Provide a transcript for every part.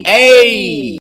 Hey.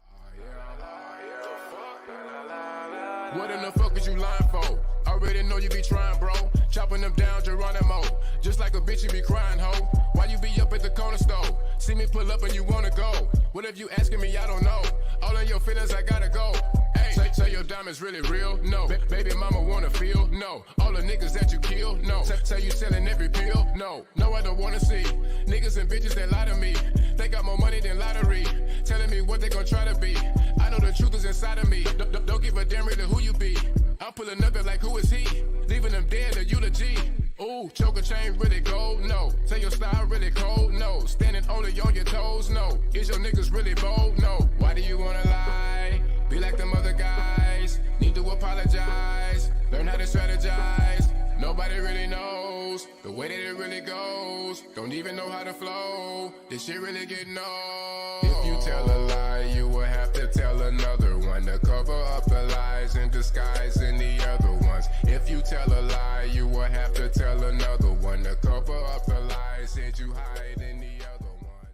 What in the fuck is you lying for? Already know you be trying, bro. Chopping them down, Geronimo. Just like a bitch, you be crying, ho. Why you be up at the corner store? See me pull up and you wanna go. What if you asking me? I don't know. All of your feelings, I gotta go. Hey, say your diamonds really real? No. Baby mama wanna feel? No. All the niggas that you kill? No. Say you selling every pill? No. No, I don't wanna see niggas and bitches that lie to me. They got more money than lottery. Telling me what they gon' try to be. I know the truth is inside of me. Don't give a damn really who you be. I'm pulling up like who is he? Leaving them dead, a eulogy. Ooh, choker chain really gold? No. Say your style really cold? No. Standing only on your toes? No. Is your niggas really bold? No. Why do you wanna lie? Be like them other guys. Need to apologize. Learn how to strategize. Nobody really knows the way that it really goes. Don't even know how to flow. This shit really getting old. If you tell a lie, you will have to tell another one to cover up the lies and disguise in the other ones. If you tell a lie, you will have to tell another one to cover up the lies that you hide in the other ones.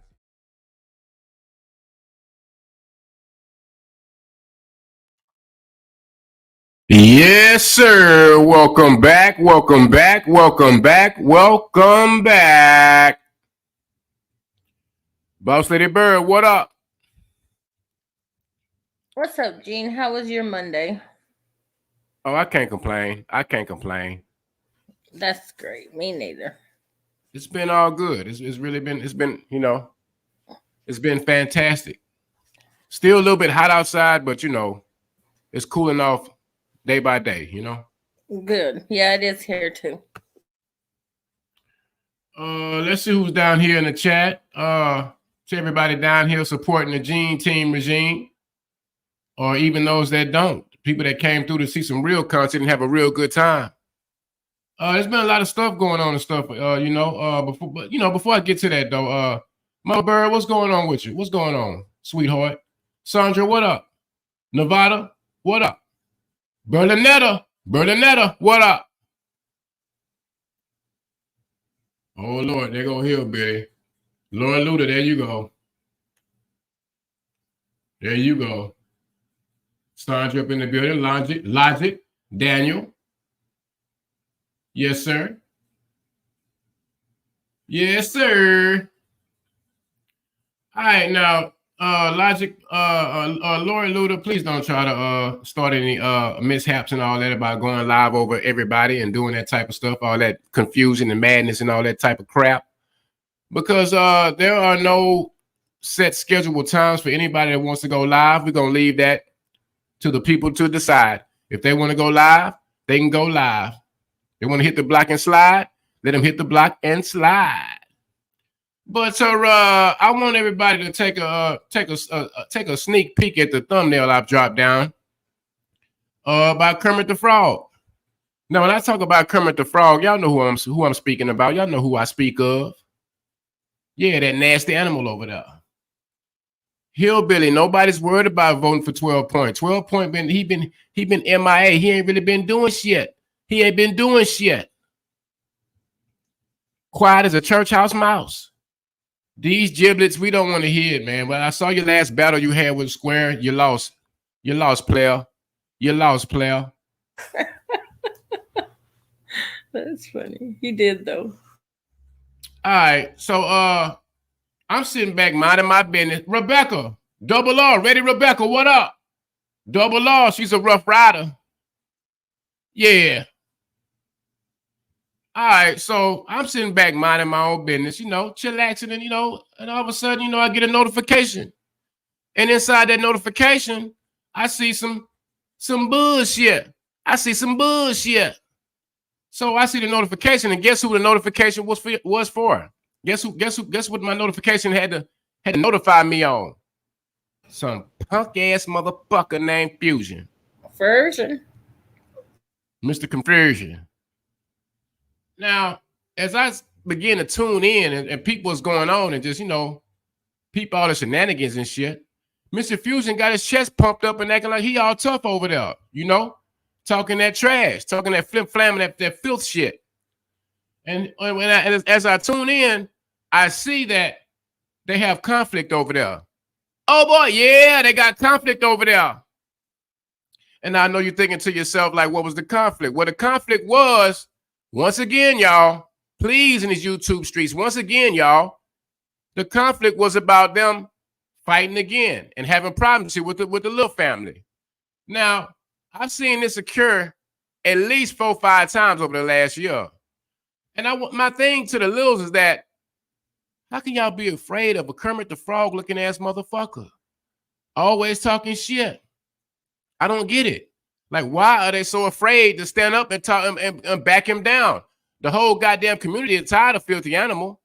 Yes, sir. Welcome back. Welcome back. Welcome back. Welcome back. Boss Lady Bird, what up? What's up, Gene? How was your Monday? Oh, I can't complain. I can't complain. That's great. Me neither. It's been all good. It's really been, you know, it's been fantastic. Still a little bit hot outside, but, you know, it's cooling off day by day, you know? Good. Yeah, it is here too. Let's see who's down here in the chat. To everybody down here supporting the Gene Team regime, or even those that don't. People that came through to see some real content and have a real good time. There's been a lot of stuff going on and stuff, before I get to that though, Mama Bird, what's going on with you? What's going on, sweetheart? Sandra, what up? Nevada, what up? Berlinetta, what up? Oh Lord, there go Hillbilly. Lord Luda, there you go. There you go. Sandra up in the building. Logic, Daniel. Yes, sir. Yes, sir. All right, now, Logic, Lori Luda, please don't try to start any mishaps and all that about going live over everybody and doing that type of stuff, all that confusion and madness and all that type of crap. Because there are no set scheduled times for anybody that wants to go live. We're going to leave that to the people to decide. If they want to go live, they can go live. They want to hit the block and slide, let them hit the block and slide. But I want everybody to take a sneak peek at the thumbnail I've dropped down about Kermit the Frog. Now, when I talk about Kermit the Frog, y'all know who I'm speaking about. Y'all know who I speak of. Yeah, that nasty animal over there. Hillbilly, nobody's worried about voting for 12 Point. 12 Point he been MIA. He ain't really been doing shit. He ain't been doing shit. Quiet as a church house mouse. These giblets, we don't want to hear it, man. But I saw your last battle you had with Square. You lost. You lost, player. You lost, player. That's funny. You did though. All right, so I'm sitting back minding my business. Rebecca, Double R, ready, Rebecca, what up? Double R, she's a rough rider. Yeah. All right, so I'm sitting back minding my own business, you know, chillaxing, and and all of a sudden, I get a notification. And inside that notification, I see some bullshit. I see some bullshit. So I see the notification, and guess who the notification was for? Guess what my notification had to notify me on? Some punk ass motherfucker named Fusion. Version. Mr. Conversion. Now, as I begin to tune in and peep what's going on and just, peep all the shenanigans and shit, Mr. Fusion got his chest pumped up and acting like he all tough over there, talking that trash, talking that flip-flam, that filth shit. And as I tune in, I see that they have conflict over there. Oh boy, yeah, they got conflict over there. And I know you're thinking to yourself, like, what was the conflict? Well, the conflict was, once again, y'all, please, in these YouTube streets, once again, y'all, the conflict was about them fighting again and having problems here with the little family. Now, I've seen this occur at least 4 or 5 times over the last year. And my thing to the lils is that, how can y'all be afraid of a Kermit the Frog looking ass motherfucker? Always talking shit. I don't get it. Like, why are they so afraid to stand up and talk and back him down? The whole goddamn community is tired of Filthy Animal.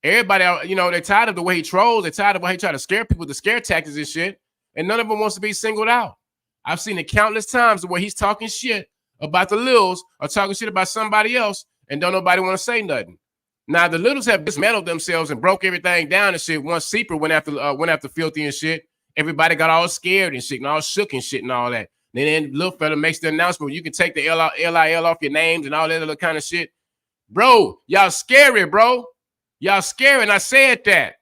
Everybody, you know, they're tired of the way he trolls. They're tired of the way he try to scare people, the scare tactics and shit. And none of them wants to be singled out. I've seen it countless times where he's talking shit about the lils or talking shit about somebody else and don't nobody want to say nothing. Now, the littles have dismantled themselves and broke everything down and shit. Once Seeper went after Filthy and shit, everybody got all scared and shit and all shook and shit and all that. Then little fella makes the announcement, you can take the LIL off your names and all that other kind of shit. Bro, y'all scary, bro. Y'all scary, and I said that.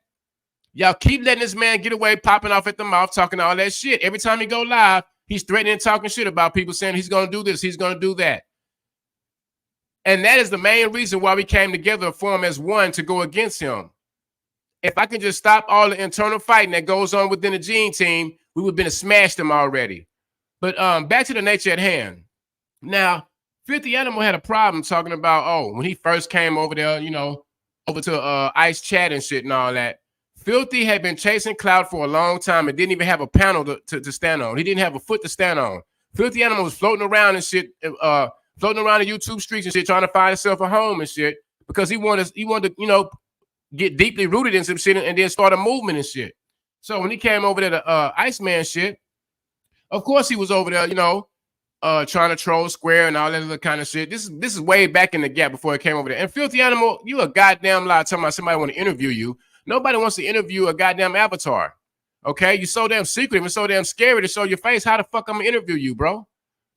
Y'all keep letting this man get away, popping off at the mouth, talking all that shit. Every time he go live, he's threatening and talking shit about people, saying he's going to do this, he's going to do that. And that is the main reason why we came together to form as one to go against him. If I could just stop all the internal fighting that goes on within the Gene team, we would have been smashed them already. But back to the nature at hand. Now, Filthy Animal had a problem talking about, when he first came over there, you know, over to Ice Chat and shit and all that. Filthy had been chasing clout for a long time and didn't even have a panel to stand on. He didn't have a foot to stand on. Filthy Animal was floating around and shit, floating around the YouTube streets and shit, trying to find himself a home and shit, because he wanted to, you know, get deeply rooted in some shit and then start a movement and shit. So when he came over there to Iceman shit, of course he was over there, you know, trying to troll Square and all that other kind of shit. This is way back in the gap before it came over there. And Filthy Animal, you a goddamn lie talking about somebody want to interview you. Nobody wants to interview a goddamn avatar. Okay, you so damn secretive and so damn scary to show your face. How the fuck I'm gonna interview you, bro?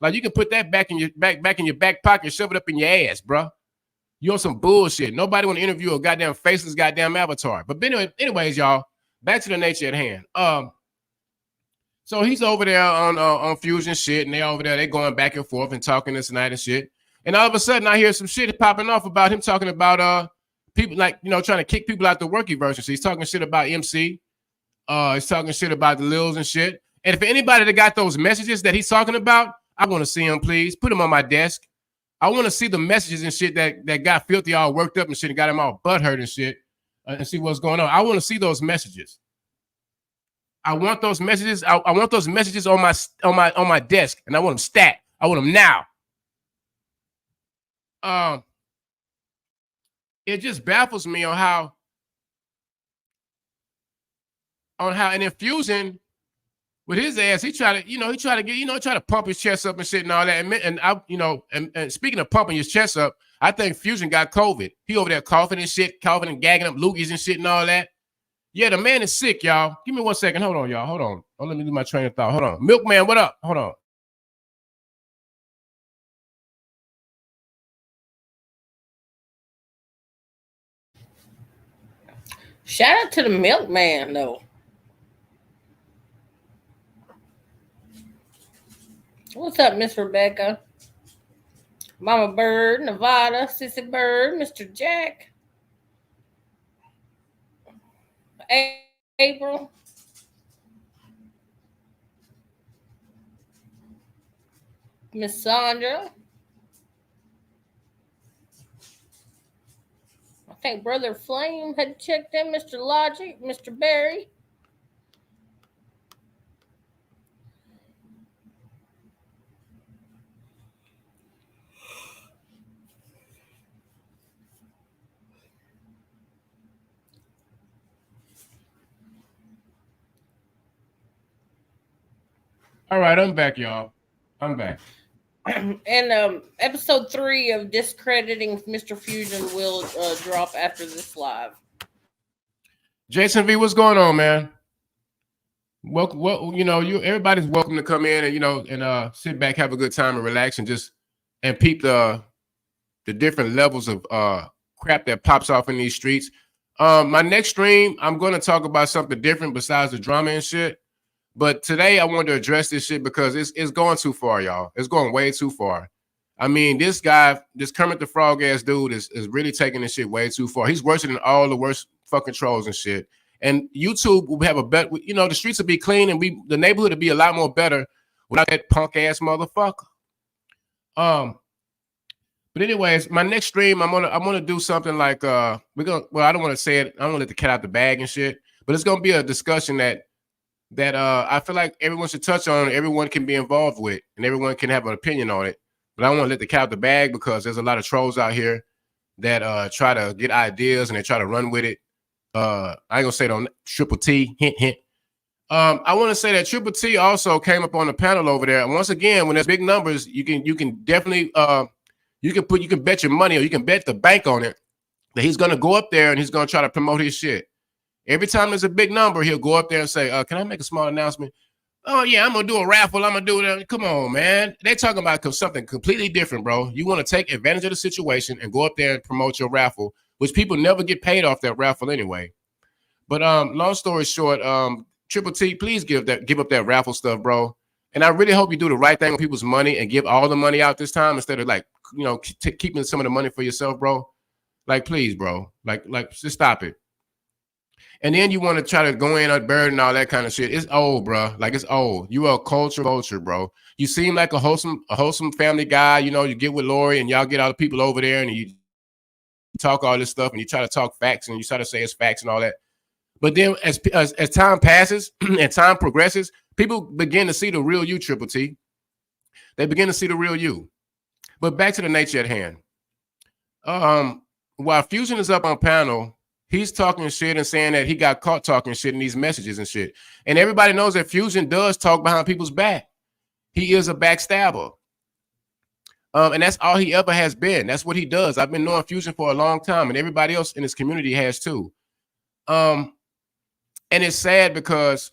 Like, you can put that back in your back pocket, shove it up in your ass, bro. You on some bullshit. Nobody want to interview a goddamn faceless goddamn avatar. But anyways, y'all, back to the nature at hand. So he's over there on Fusion shit, and they over there, they going back and forth and talking this night and shit. And all of a sudden, I hear some shit popping off about him talking about people, like, you know, trying to kick people out the working version. So he's talking shit about MC. He's talking shit about the lils and shit. And if anybody that got those messages that he's talking about, I want to see them, please. Put them on my desk. I want to see the messages and shit that got Filthy all worked up and shit and got him all butthurt and shit, and see what's going on. I want to see those messages. I want those messages. I want those messages on my desk, and I want them stat. I want them now. It just baffles me on how an Infusion with his ass, he tried to pump his chest up and shit and all that. And speaking of pumping his chest up, I think Fusion got COVID. He over there coughing and shit, coughing and gagging up loogies and shit and all that. Yeah, the man is sick, y'all. Give me 1 second. Hold on, y'all. Hold on. Oh, let me do my train of thought. Hold on. Milkman, what up? Hold on. Shout out to the Milkman, though. What's up, Miss Rebecca? Mama Bird, Nevada, Sissy Bird, Mr. Jack, April, Miss Sandra. I think Brother Flame had checked in, Mr. Logic, Mr. Barry. All right, I'm back, y'all. I'm back. And episode 3 of Discrediting Mr. Fusion will drop after this live. Jason V, what's going on, man? Welcome. Well, everybody's welcome to come in and sit back, have a good time, and relax, and peep the different levels of crap that pops off in these streets. My next stream, I'm going to talk about something different besides the drama and shit. But today I wanted to address this shit because it's going too far, y'all. It's going way too far. I mean, this guy, this Kermit the Frog ass dude is really taking this shit way too far. He's worse than all the worst fucking trolls and shit. And YouTube will have a better, you know, the streets will be clean and the neighborhood will be a lot more better without that punk ass motherfucker. But anyways, my next stream, I'm gonna do something like I don't want to say it, I don't want to let the cat out the bag and shit, but it's gonna be a discussion that I feel like everyone should touch on, everyone can be involved with, and everyone can have an opinion on it. But I don't want to let the cat out the bag because there's a lot of trolls out here that try to get ideas and they try to run with it. I ain't gonna say it on Triple T, hint hint. I want to say that Triple T also came up on the panel over there. And once again, when there's big numbers, you can definitely you can bet your money or you can bet the bank on it that he's gonna go up there and he's gonna try to promote his shit. Every time there's a big number, he'll go up there and say, can I make a small announcement? Oh, yeah, I'm going to do a raffle. I'm going to do that. Come on, man. They're talking about something completely different, bro. You want to take advantage of the situation and go up there and promote your raffle, which people never get paid off that raffle anyway. But long story short, Triple T, please give up that raffle stuff, bro. And I really hope you do the right thing with people's money and give all the money out this time instead of like, you know, keeping some of the money for yourself, bro. Like, please, bro. Like, just stop it. And then you want to try to go in on bird and all that kind of shit. It's old, bro. Like, it's old. You are a culture vulture, bro. You seem like a wholesome family guy. You know, you get with Lori and y'all get all the people over there and you talk all this stuff and you try to talk facts and you try to say it's facts and all that. But then as time passes and time progresses, people begin to see the real you, Triple T. They begin to see the real you. But back to the nature at hand. While Fusion is up on panel, he's talking shit and saying that he got caught talking shit in these messages and shit. And everybody knows that Fusion does talk behind people's back. He is a backstabber. And that's all he ever has been. That's what he does. I've been knowing Fusion for a long time, and everybody else in his community has too. And it's sad because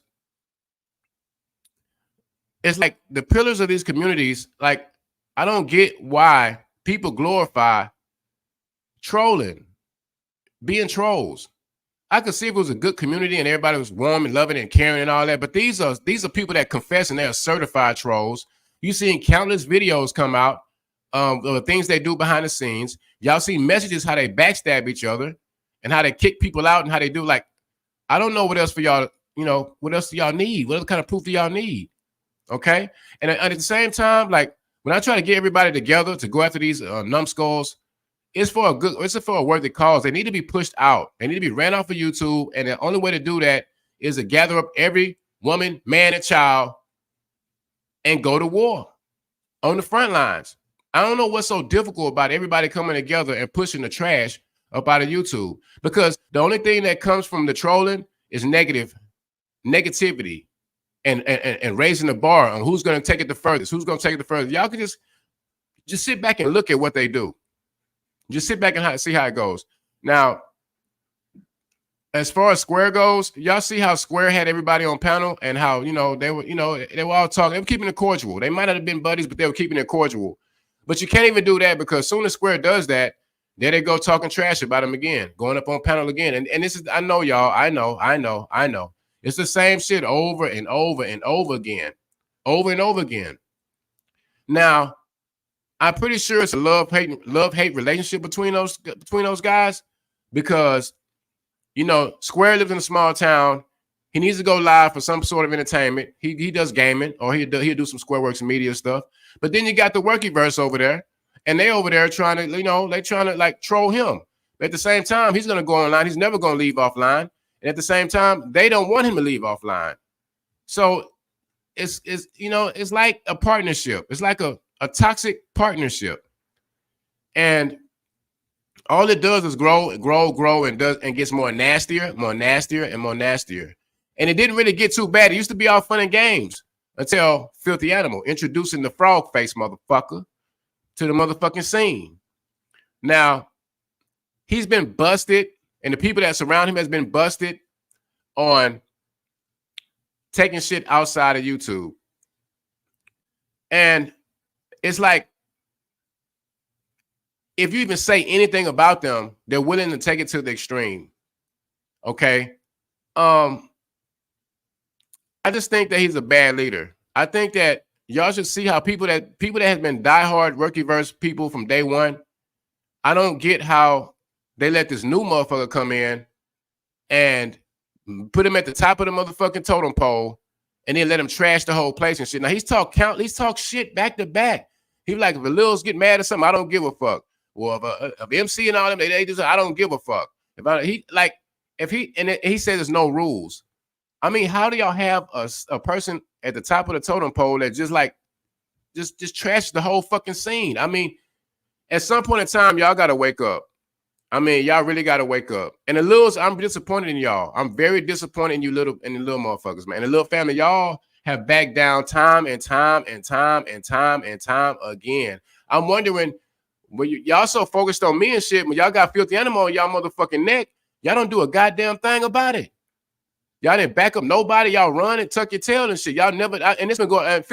it's like the pillars of these communities, like, I don't get why people glorify trolling, being trolls. I could see if it was a good community and everybody was warm and loving and caring and all that, but these are people that confess and they're certified trolls. You've seen countless videos come out of the things they do behind the scenes. Y'all see messages how they backstab each other and how they kick people out and how they do, like, I don't know what else for y'all, you know, what else do y'all need? What other kind of proof do y'all need? Okay. And at the same time, like, when I try to get everybody together to go after these numbskulls, it's for a worthy cause. They need to be pushed out. They need to be ran off of YouTube. And the only way to do that is to gather up every woman, man, and child and go to war on the front lines. I don't know what's so difficult about everybody coming together and pushing the trash up out of YouTube, because the only thing that comes from the trolling is negativity and raising the bar on who's going to take it the furthest, who's going to take it the furthest. Y'all can just sit back and look at what they do. Just sit back and see how it goes. Now, as far as Square goes, y'all see how Square had everybody on panel and how, they were all talking. They were keeping it cordial. They might not have been buddies, but they were keeping it cordial. But you can't even do that, because as soon as Square does that, there they go talking trash about him again, going up on panel again. And this is, I know, y'all. I know. It's the same shit over and over and over again. Over and over again. Now, I'm pretty sure it's a love-hate relationship between those guys, because Square lives in a small town. He needs to go live for some sort of entertainment. He does gaming, or he'll do some SquareWorks media stuff. But then you got the Workyverse over there, and they over there trying to like troll him. But at the same time, he's gonna go online. He's never gonna leave offline. And at the same time, they don't want him to leave offline. So it's like a partnership. It's like a toxic partnership. And all it does is grow and gets more nastier. And it didn't really get too bad. It used to be all fun and games until Filthy Animal introducing the frog face motherfucker to the motherfucking scene. Now, he's been busted, and the people that surround him has been busted on taking shit outside of YouTube. And it's like, if you even say anything about them, they're willing to take it to the extreme. Okay. I just think that he's a bad leader. I think that y'all should see how people that have been diehard Rookie-verse people from day one. I don't get how they let this new motherfucker come in and put him at the top of the motherfucking totem pole and then let him trash the whole place and shit. Now he's talk shit back to back. He like, if the lils get mad or something, I don't give a fuck. Well, if MC and all them, they just, I don't give a fuck. He says there's no rules. I mean, how do y'all have a person at the top of the totem pole that just like just trashes the whole fucking scene? I mean, at some point in time, y'all gotta wake up. I mean, y'all really gotta wake up. And the lils, I'm disappointed in y'all. I'm very disappointed in you little motherfuckers, man. The little family, y'all have backed down time and time and time and time and time again. I'm wondering, when y'all so focused on me and shit, when y'all got Filthy Animal on y'all motherfucking neck, y'all don't do a goddamn thing about it. Y'all didn't back up nobody. Y'all run and tuck your tail and shit. Y'all never, and it's been going, and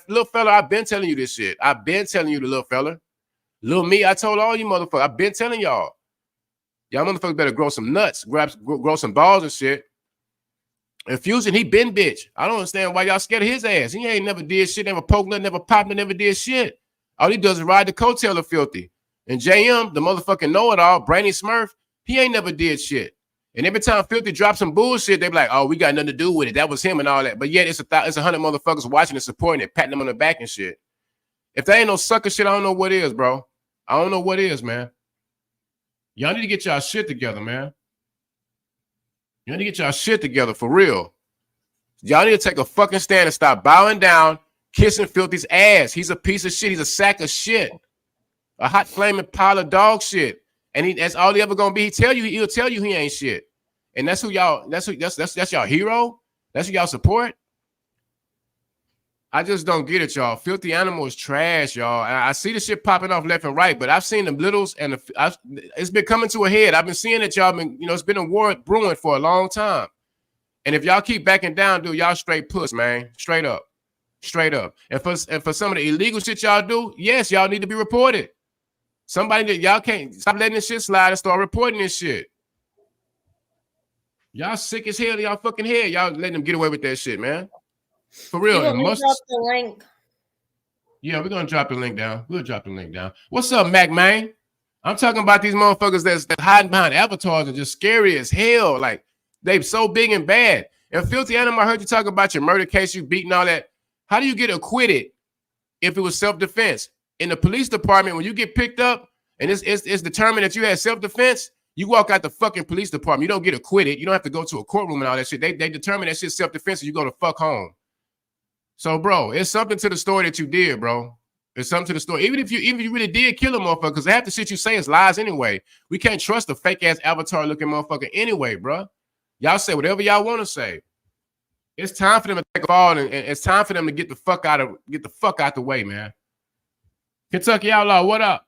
little fella, I've been telling you this shit. I've been telling you, the little fella. Little me, I told all you motherfuckers. I've been telling y'all. Y'all motherfuckers better grow some nuts, grow some balls and shit. And Fusion, he been bitch. I don't understand why y'all scared of his ass. He ain't never did shit, never poked nothing, never popped, never did shit. All he does is ride the coattail of Filthy. And JM, the motherfucking know-it-all, Brainy Smurf, he ain't never did shit. And every time Filthy drops some bullshit, they be like, oh, we got nothing to do with it. That was him and all that. But yet it's 100 motherfuckers watching and supporting it, patting them on the back and shit. If that ain't no sucker shit, I don't know what is, bro. I don't know what is, man. Y'all need to get y'all shit together, man. Y'all need to get y'all shit together for real. Y'all need to take a fucking stand and stop bowing down, kissing Filthy's ass. He's a piece of shit. He's a sack of shit. A hot flaming pile of dog shit. And that's all he ever gonna be. He'll tell you he ain't shit. And that's who y'all, that's y'all hero. That's who y'all support. I just don't get it, y'all. Filthy Animal is trash, y'all. I see the shit popping off left and right, but I've seen the littles and it's been coming to a head. I've been seeing it, y'all. It's been a war brewing for a long time. And if y'all keep backing down, dude, y'all straight puss, man. Straight up. Straight up. And for some of the illegal shit y'all do, yes, y'all need to be reported. Somebody that y'all can't stop letting this shit slide and start reporting this shit. Y'all sick as hell in y'all fucking head. Y'all letting them get away with that shit, man. For real. Drop the link. Yeah, we're gonna drop the link down. We'll drop the link down. What's up, Mac man? I'm talking about these motherfuckers that's hiding behind avatars and just scary as hell. Like they so big and bad. And Filthy Animal, I heard you talk about your murder case, you beating all that. How do you get acquitted if it was self-defense? In the police department, when you get picked up and it's determined that you had self-defense, you walk out the fucking police department. You don't get acquitted. You don't have to go to a courtroom and all that shit. They determine that shit's self-defense and you go to fuck home. So, bro, it's something to the story that you did, bro. It's something to the story. Even if you really did kill a motherfucker, because half the shit you say is lies anyway. We can't trust a fake-ass avatar-looking motherfucker anyway, bro. Y'all say whatever y'all want to say. It's time for them to take a fall, and it's time for them to get the fuck out the way, man. Kentucky Outlaw, what up?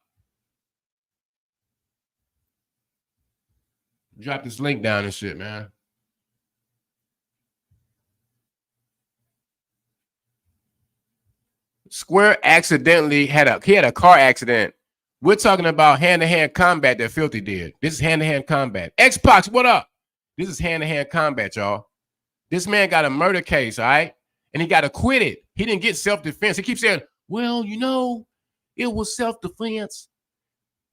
Drop this link down and shit, man. Square accidentally had a car accident. We're talking about hand-to-hand combat that Filthy did. This is hand-to-hand combat. Xbox, what up? This is hand-to-hand combat, y'all. This man got a murder case, all right? And he got acquitted. He didn't get self-defense. He keeps saying, well, it was self-defense.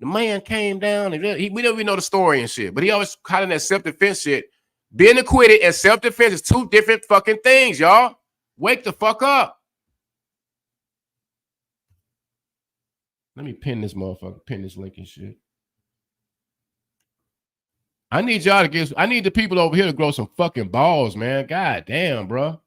The man came down and we don't even know the story and shit, but he always calling that self-defense shit. Being acquitted and self-defense is two different fucking things, y'all. Wake the fuck up. Let me pin this motherfucker, pin this link and shit. I need y'all to I need the people over here to grow some fucking balls, man. God damn, bro.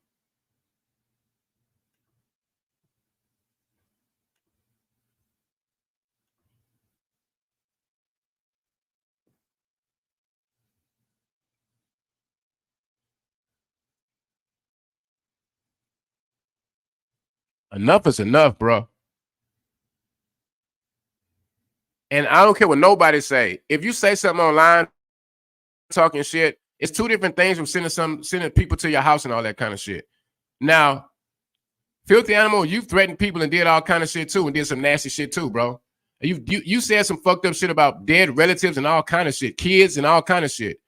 Enough is enough, bro. And I don't care what nobody say. If you say something online, talking shit, it's two different things from sending people to your house and all that kind of shit. Now, Filthy Animal, you threatened people and did all kind of shit too, and did some nasty shit too, bro. You said some fucked up shit about dead relatives and all kind of shit, kids and all kind of shit.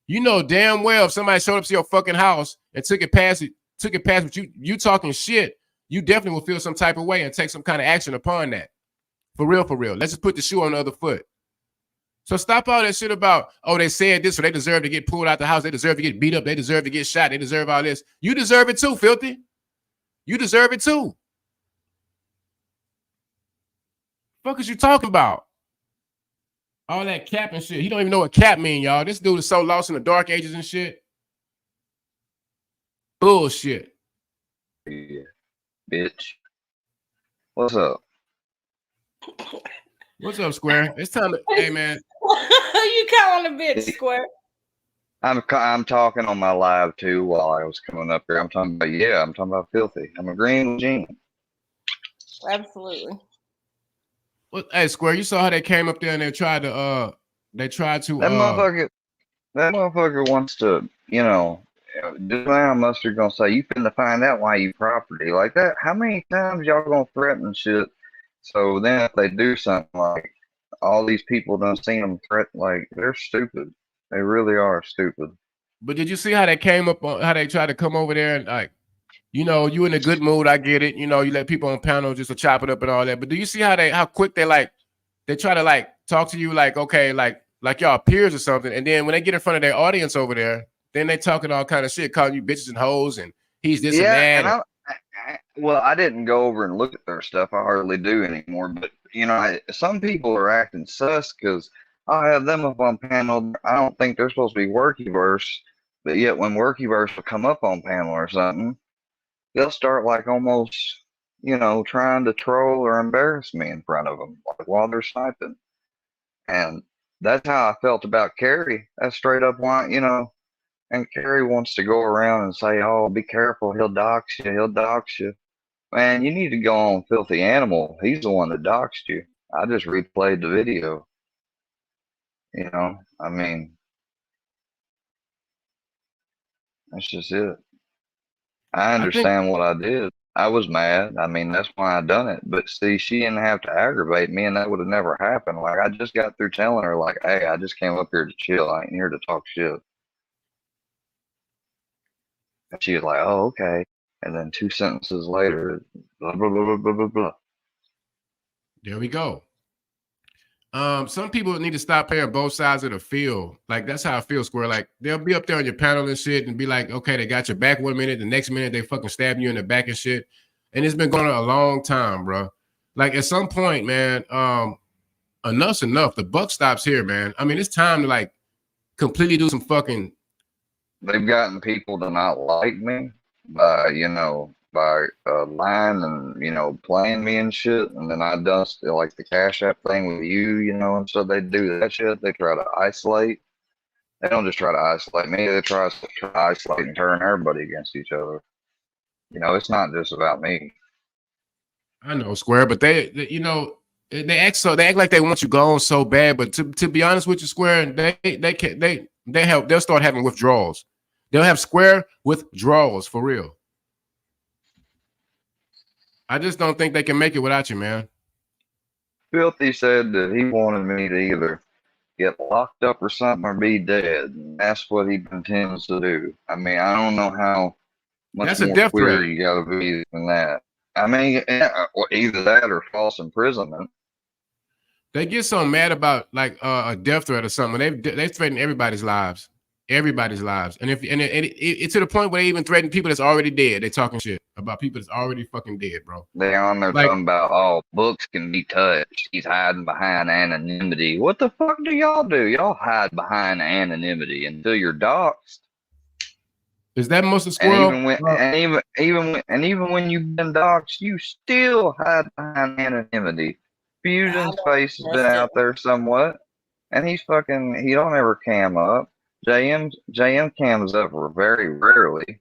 You know damn well if somebody showed up to your fucking house and took it past what you talking shit, you definitely will feel some type of way and take some kind of action upon that. For real, for real. Let's just put the shoe on the other foot. So stop all that shit about, oh, they said this, so they deserve to get pulled out the house. They deserve to get beat up. They deserve to get shot. They deserve all this. You deserve it too, filthy. You deserve it too. Fuck is you talking about? All that cap and shit. He don't even know what cap mean, y'all. This dude is so lost in the dark ages and shit. Bullshit. Yeah, bitch. What's up? What's up, Square? It's time to, hey, man. You calling a bitch, Square? I'm talking on my live too while I was coming up here. I'm talking about filthy. I'm agreeing with Gene. Absolutely. Well, hey, Square, you saw how they came up there and they tried to that motherfucker wants to, you know, Joanne Mustard gonna say you finna find out why you property like that. How many times y'all gonna threaten shit? So then if they do something, like all these people done seen them threaten, like they're stupid. They really are stupid. But did you see how they came up on how they tried to come over there and like, you know, you in a good mood, I get it. You know, you let people on panel just to chop it up and all that. But do you see how quick they try to like talk to you like, okay, like y'all peers or something, and then when they get in front of their audience over there, then they talking all kind of shit, calling you bitches and hoes, and he's this and that. Well, I didn't go over and look at their stuff. I hardly do anymore. But you know, some people are acting sus because I'll have them up on panel. I don't think they're supposed to be Workyverse, but yet when Workyverse will come up on panel or something, they'll start like almost, you know, trying to troll or embarrass me in front of them, like while they're sniping. And that's how I felt about Carrie. That's straight up why, you know. And Carrie wants to go around and say, "Oh, be careful, he'll dox you, he'll dox you." Man, you need to go on Filthy Animal. He's the one that doxed you. I just replayed the video. You know, I mean, that's just it. I understand what I did. I was mad. I mean, that's why I done it. But see, she didn't have to aggravate me, and that would have never happened. Like, I just got through telling her, like, hey, I just came up here to chill. I ain't here to talk shit. And she was like, oh, okay. And then 2 sentences later, blah, blah, blah, blah, blah, blah, blah. There we go. Some people need to stop playing both sides of the field. Like, that's how I feel, Square. Like, they'll be up there on your panel and shit and be like, okay, they got your back 1 minute. The next minute, they fucking stab you in the back and shit. And it's been going on a long time, bro. Like, at some point, man, enough's enough. The buck stops here, man. I mean, it's time to, like, completely do some fucking... They've gotten people to not like me by, you know, by lying and, you know, playing me and shit. And then I done like the Cash App thing with you, you know, and so they do that shit. They try to isolate. They don't just try to isolate me. They try to isolate and turn everybody against each other. You know, it's not just about me. I know, Square, but they you know, they act like they want you gone so bad. But to be honest with you, Square, they'll start having withdrawals. They'll have Square withdrawals for real. I just don't think they can make it without you, man. Filthy said that he wanted me to either get locked up or something or be dead. And that's what he intends to do. I mean, I don't know how much more clear you got to be than that. I mean, either that or false imprisonment. They get so mad about like a death threat or something. They threaten everybody's lives. Everybody's lives, and it's to the point where they even threaten people that's already dead. They talking shit about people that's already fucking dead, bro. They on there like, talking about, oh, books can be touched. He's hiding behind anonymity. What the fuck do y'all do? Y'all hide behind anonymity until you're doxxed. Is that most of Squirrel? And even when you've been doxxed, you still hide behind anonymity. Fusion's face has been out there somewhat, and he don't ever cam up. JM cams up very rarely.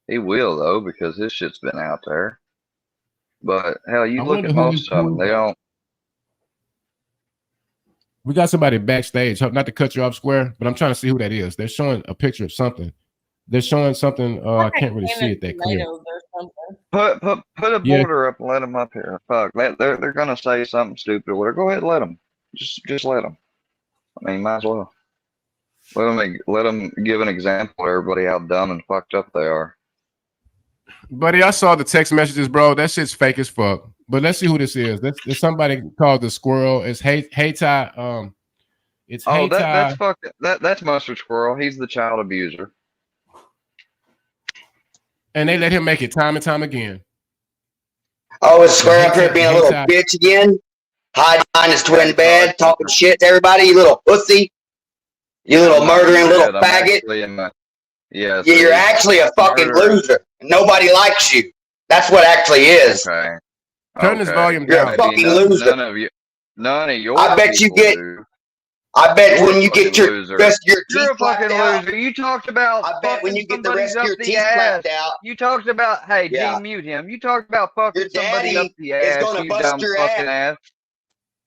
He will though, because his shit's been out there. But hell, you look at most of them, they don't. We got somebody backstage. Not to cut you off, Square, but I'm trying to see who that is. They're showing a picture of something. They're showing something. I can't really see it that clear. Put a border up and let them up here. Fuck, they're gonna say something stupid. Go ahead, let them. Just let them. I mean, might as well. Let them give an example to everybody how dumb and fucked up they are. Buddy, I saw the text messages, bro. That shit's fake as fuck. But let's see who this is. There's somebody called the Squirrel. It's Hayti. It's Oh, that's Hayti. fucking that's Mustard Squirrel. He's the child abuser. And they let him make it time and time again. Oh, is Square up here being a little bitch again? Hiding behind his twin bed, talking shit to everybody, you little pussy. You little murdering little faggot. Yeah, you're actually a fucking loser. Nobody likes you. That's what actually is. Okay. Turn this volume You're down. a fucking loser. None of your I bet you get. Do. I bet when you get your rest of your You're teeth a fucking out, loser. You talked about. I bet when you get the rest of your teeth clapped out. You talked about. Hey, mute him. You talked about fucking somebody up the ass. Is gonna bust your ass.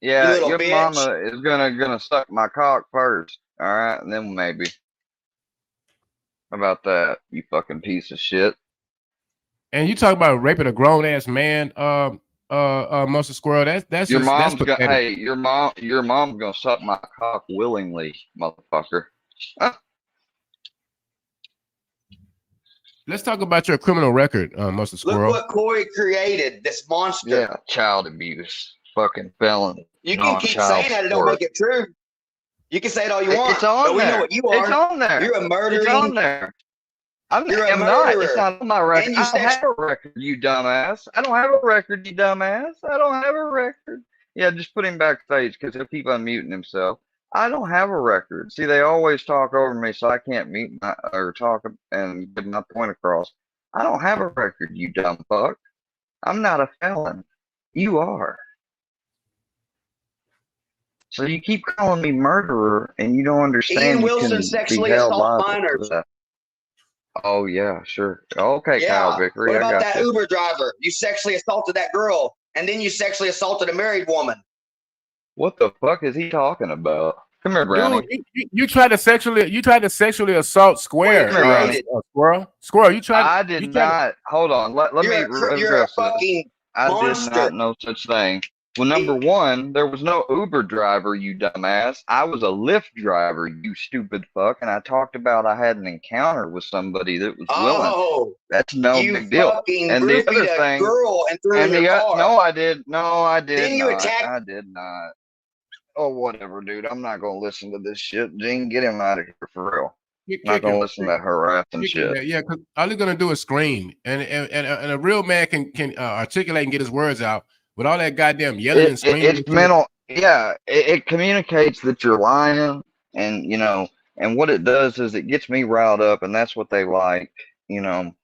Yeah, your mama is gonna suck my cock first. All right, and then maybe. How about that, you fucking piece of shit? And you talk about raping a grown ass man, Mustard Squirrel. That's your just, mom's that's gonna. Hey, your mom's gonna suck my cock willingly, motherfucker. Let's talk about your criminal record, Mustard Squirrel. Look what Corey created, this monster. Yeah, child abuse, fucking felon. You can keep saying that; it don't make it true. You can say it all you want. It's on there. We know what you are. It's on there. You're a murderer. It's on there. You're a murderer. Not. It's not on my record. I don't have a record, you dumbass. I don't have a record, you dumbass. I don't have a record. Yeah, just put him backstage because he'll keep unmuting himself. I don't have a record. See, they always talk over me, so I can't mute or talk and get my point across. I don't have a record, you dumb fuck. I'm not a felon. You are. So you keep calling me murderer, and you don't understand. Ian Wilson sexually assault minors. Oh yeah, sure. Okay, yeah. Kyle Vickery. What about that Uber driver? You sexually assaulted that girl, and then you sexually assaulted a married woman. What the fuck is he talking about? Come here, Brownie. Dude, you tried to sexually assault Square. Squirrel. You tried. I did not. Hold on. Let me address this. I did not know such thing. Well, number one, there was no Uber driver, you dumbass. I was a Lyft driver, you stupid fuck. And I talked about I had an encounter with somebody that was willing. That's no big deal. And the other thing, girl and threw in your car. No, I did. No, I did. Then you attacked. I did not. Oh, whatever, dude. I'm not gonna listen to this shit. Gene, get him out of here for real. I'm not gonna listen to that harassing shit. Yeah, because all he's gonna do is scream, and a real man can articulate and get his words out. With all that goddamn yelling and screaming. It's mental. Yeah, it communicates that you're lying, and and what it does is it gets me riled up, and that's what they like,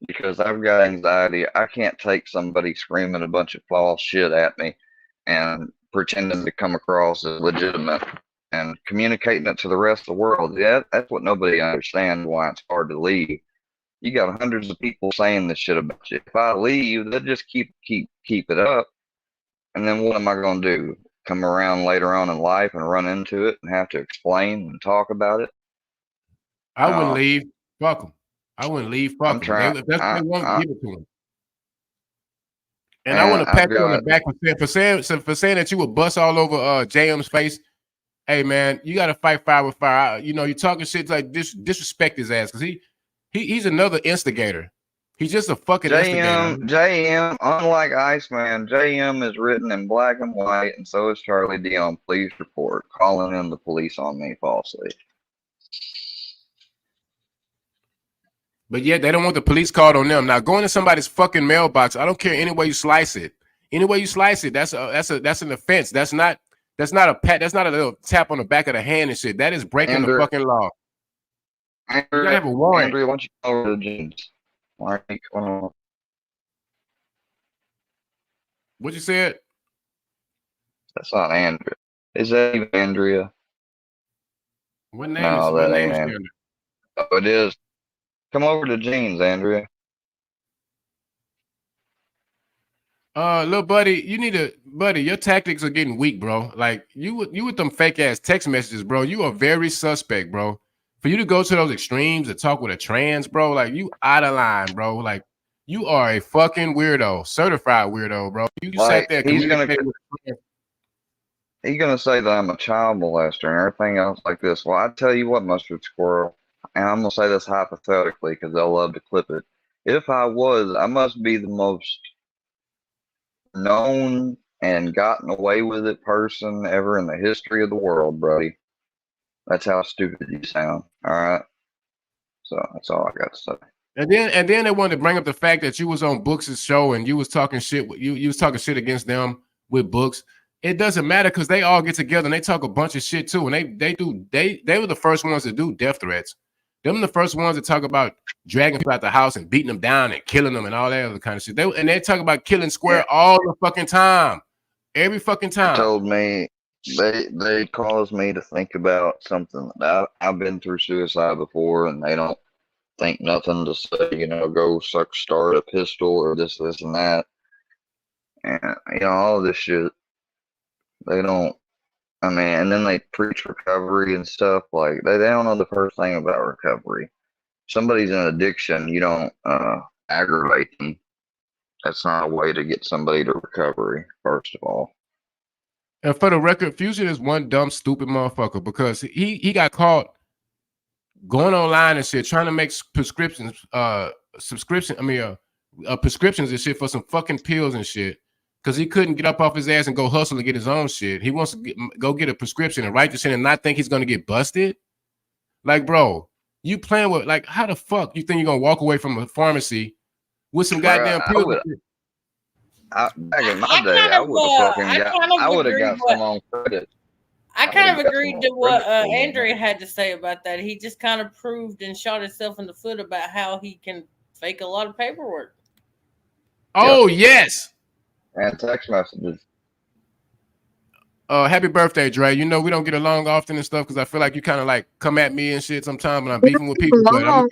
because I've got anxiety. I can't take somebody screaming a bunch of false shit at me and pretending to come across as legitimate and communicating it to the rest of the world. Yeah, that's what nobody understands, why it's hard to leave. You got hundreds of people saying this shit about you. If I leave, they'll just keep it up. And then what am I going to do? Come around later on in life and run into it and have to explain and talk about it? I wouldn't leave. Fuck them. I wouldn't leave. Fuck them. If that's what they want, give it to them. And I want to pat you on the back for saying that you would bust all over JM's face. Hey man, you got to fight fire with fire. You're talking shit like disrespect his ass because he's another instigator. He's just a fucking JM, unlike Iceman, JM is written in black and white, and so is Charlie Dion. Please report. Calling in the police on me falsely. But yet they don't want the police called on them. Now go into somebody's fucking mailbox. I don't care any way you slice it. Any way you slice it, that's an offense. That's not a pat. That's not a little tap on the back of the hand and shit. That is breaking the fucking law. You gotta have a warrant. Andrea, why don't you go over to James? What you said? That's not Andrea. Is that even Andrea? What name is that? Ain't Andrea? Oh, it is. Come over to Jeans, Andrea. Little buddy, your tactics are getting weak, bro. Like you with them fake ass text messages, bro. You are very suspect, bro. For you to go to those extremes to talk with a trans, bro, like you out of line, bro. Like you are a fucking weirdo, certified weirdo, bro. You sat there. He's gonna say that I'm a child molester and everything else like this. Well, I tell you what, Mustard Squirrel, and I'm gonna say this hypothetically because they'll love to clip it. If I was, I must be the most known and gotten away with it person ever in the history of the world, buddy. That's how stupid you sound. All right. So that's all I got to say. And then they wanted to bring up the fact that you was on Books' show and you was talking shit. You was talking shit against them with Books. It doesn't matter because they all get together and they talk a bunch of shit too. And they were the first ones to do death threats. Them the first ones to talk about dragging people out the house and beating them down and killing them and all that other kind of shit. They talk about killing Square all the fucking time, every fucking time. They told me they caused me to think about something that I've been through suicide before, and they don't think nothing to say. You know, go start a pistol or this and that, and all this shit. They don't. I mean, and then they preach recovery and stuff. Like they don't know the first thing about recovery. Somebody's in addiction, you don't aggravate them. That's not a way to get somebody to recovery, first of all. And for the record, Fusion is one dumb, stupid motherfucker because he got caught going online and shit, trying to make prescriptions and shit for some fucking pills and shit. Because he couldn't get up off his ass and go hustle and get his own shit. He wants to go get a prescription and write the shit and not think he's going to get busted. Like, bro, you playing with, like, how the fuck you think you're going to walk away from a pharmacy with some goddamn pills? Back in my day, I would have got some on credit. I kind of agreed to what Andrea had to say about that. He just kind of proved and shot himself in the foot about how he can fake a lot of paperwork. Oh, yes. And text messages. Happy birthday, Dre. You know we don't get along often and stuff because I feel like you kind of like come at me and shit sometimes when I'm beefing with people. But I'm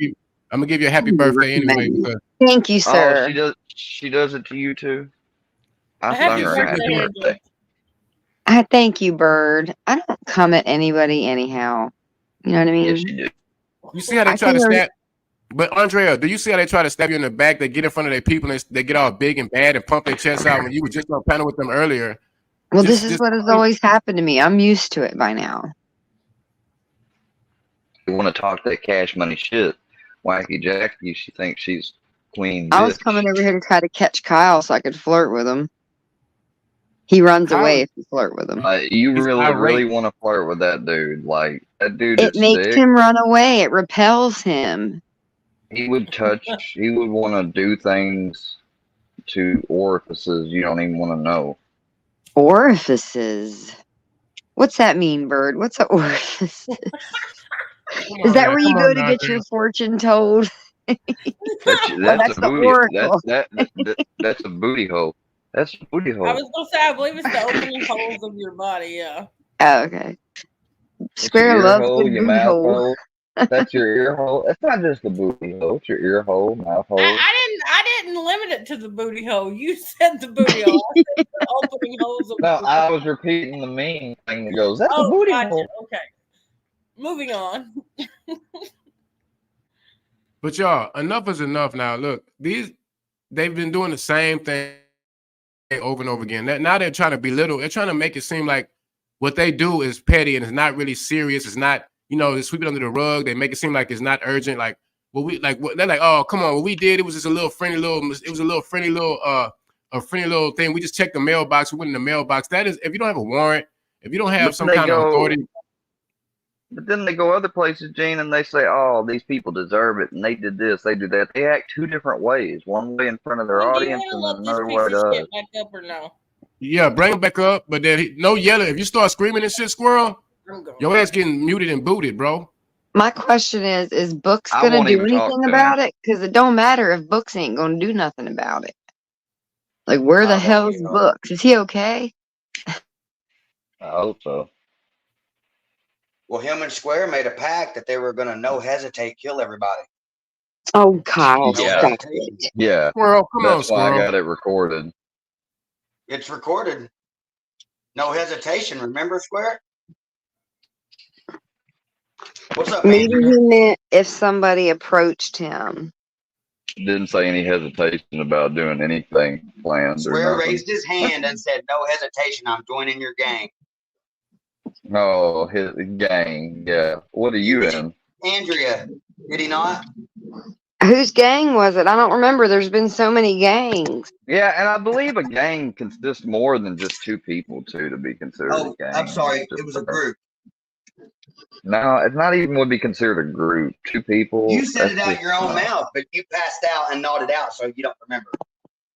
gonna give you a happy birthday anyway. Because thank you, sir. Oh, she does it to you too. Happy birthday. I thank you, Bird. I don't come at anybody anyhow. You know what I mean? Yes, you do. You see how they try to stab? But Andrea, do you see how they try to stab you in the back? They get in front of their people and they get all big and bad and pump their chests out when you were just on panel with them earlier. Well, this is what has always happened to me. I'm used to it by now. You want to talk that cash money shit. Wacky Jackie, she thinks she's queen. I was coming over here to try to catch Kyle so I could flirt with him. He runs away if you flirt with him. You really want to flirt with that dude. Like, that dude It makes him run away. It repels him. He would want to do things to orifices you don't even want to know. Orifices? What's that mean, Bird? What's an orifice? Is that where you go to get your fortune told? That's a booty. That's a booty hole. That's a booty hole. I was gonna say, I believe it's the opening holes of your body. Yeah. Oh, okay. Square loves the booty hole. That's your ear hole. It's not just the booty hole. It's your ear hole, mouth hole. I didn't limit it to the booty hole. You said the booty hole. I said the opening holes of no, I was repeating the mean thing that goes, that's a booty hole. Okay. Moving on. But y'all, enough is enough now. Look, they've been doing the same thing over and over again. Now they're trying to belittle. They're trying to make it seem like what they do is petty and it's not really serious. It's not, they sweep it under the rug. They make it seem like it's not urgent. Like they're like, oh, come on, what we did, it was just a friendly little thing. We just checked the mailbox. We went in the mailbox. That is, if you don't have a warrant, if you don't have some kind of authority. But then they go other places, Gene, and they say, oh, these people deserve it, and they did this, they did that. They act two different ways. One way in front of their audience and another way to us. Back up or no? Yeah, bring them back up, but then no yelling. If you start screaming and shit, Squirrel, your ass getting muted and booted, bro. My question is Books going to do anything about it? Because it don't matter if Books ain't going to do nothing about it. Like, where the hell's Books? Is he okay? I hope so. Well, him and Square made a pact that they were going to no hesitate kill everybody. Oh, Kyle. Yeah. Yeah. Squirrel, come on, That's why I got it recorded. It's recorded. No hesitation. Remember, Square? What's up, Maybe he meant if somebody approached him. Didn't say any hesitation about doing anything planned. Square raised his hand and said, no hesitation, I'm joining your gang. Oh, his gang. Yeah. What are you in? Andrea, did he not? Whose gang was it? I don't remember. There's been so many gangs. Yeah, and I believe a gang consists more than just two people too to be considered a gang. I'm sorry, it was a group. No, it's not even would be considered a group. Two people. You said it out your own mouth, but you passed out and nodded out, so you don't remember.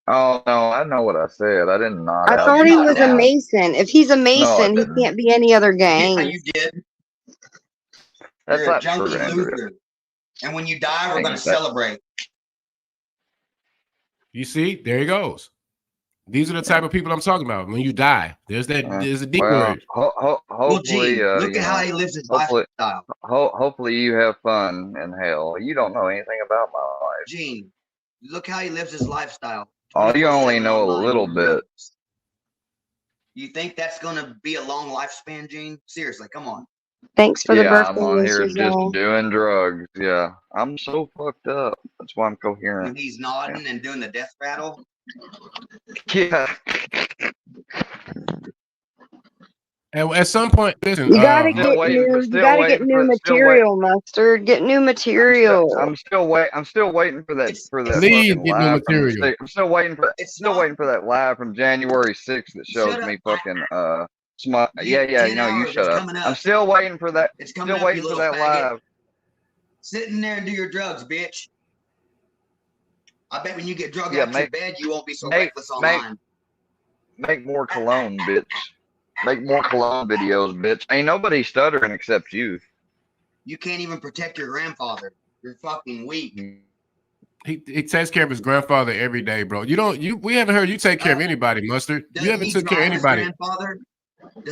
Oh no, I know what I said. I didn't nod out. I thought he was a Mason. If he's a Mason, he can't be any other gang. Yeah, you did. That's You're a not junkie true, loser. And when you die, we're going to celebrate. You see, there he goes. These are the type of people I'm talking about. When you die, there's a deep word. Hopefully, look at how he lives his lifestyle. Hopefully, you have fun in hell. You don't know anything about my life. Gene, look how he lives his lifestyle. Oh, you only know a little bit. You think that's going to be a long lifespan, Gene? Seriously, come on. Thanks for the birthday I'm on here wishes, just y'all. doing drugs. Yeah, I'm so fucked up. That's why I'm coherent. And he's nodding and doing the death rattle. Yeah. And at some point, listen, you gotta get new material, Mustard. Get new material. I'm still waiting for that. Please get new material. I'm still waiting for that live from January 6th that shows me fucking you shut up. I'm still waiting for that. Still waiting for that live. Sit in there and do your drugs, bitch. I bet when you get drugged out to bed, you won't be so reckless online. Make more cologne, bitch. Make more cologne videos, bitch. Ain't nobody stuttering except you. You can't even protect your grandfather. You're fucking weak. He takes care of his grandfather every day, bro. We haven't heard you take care of anybody, Mustard. You haven't took care of anybody.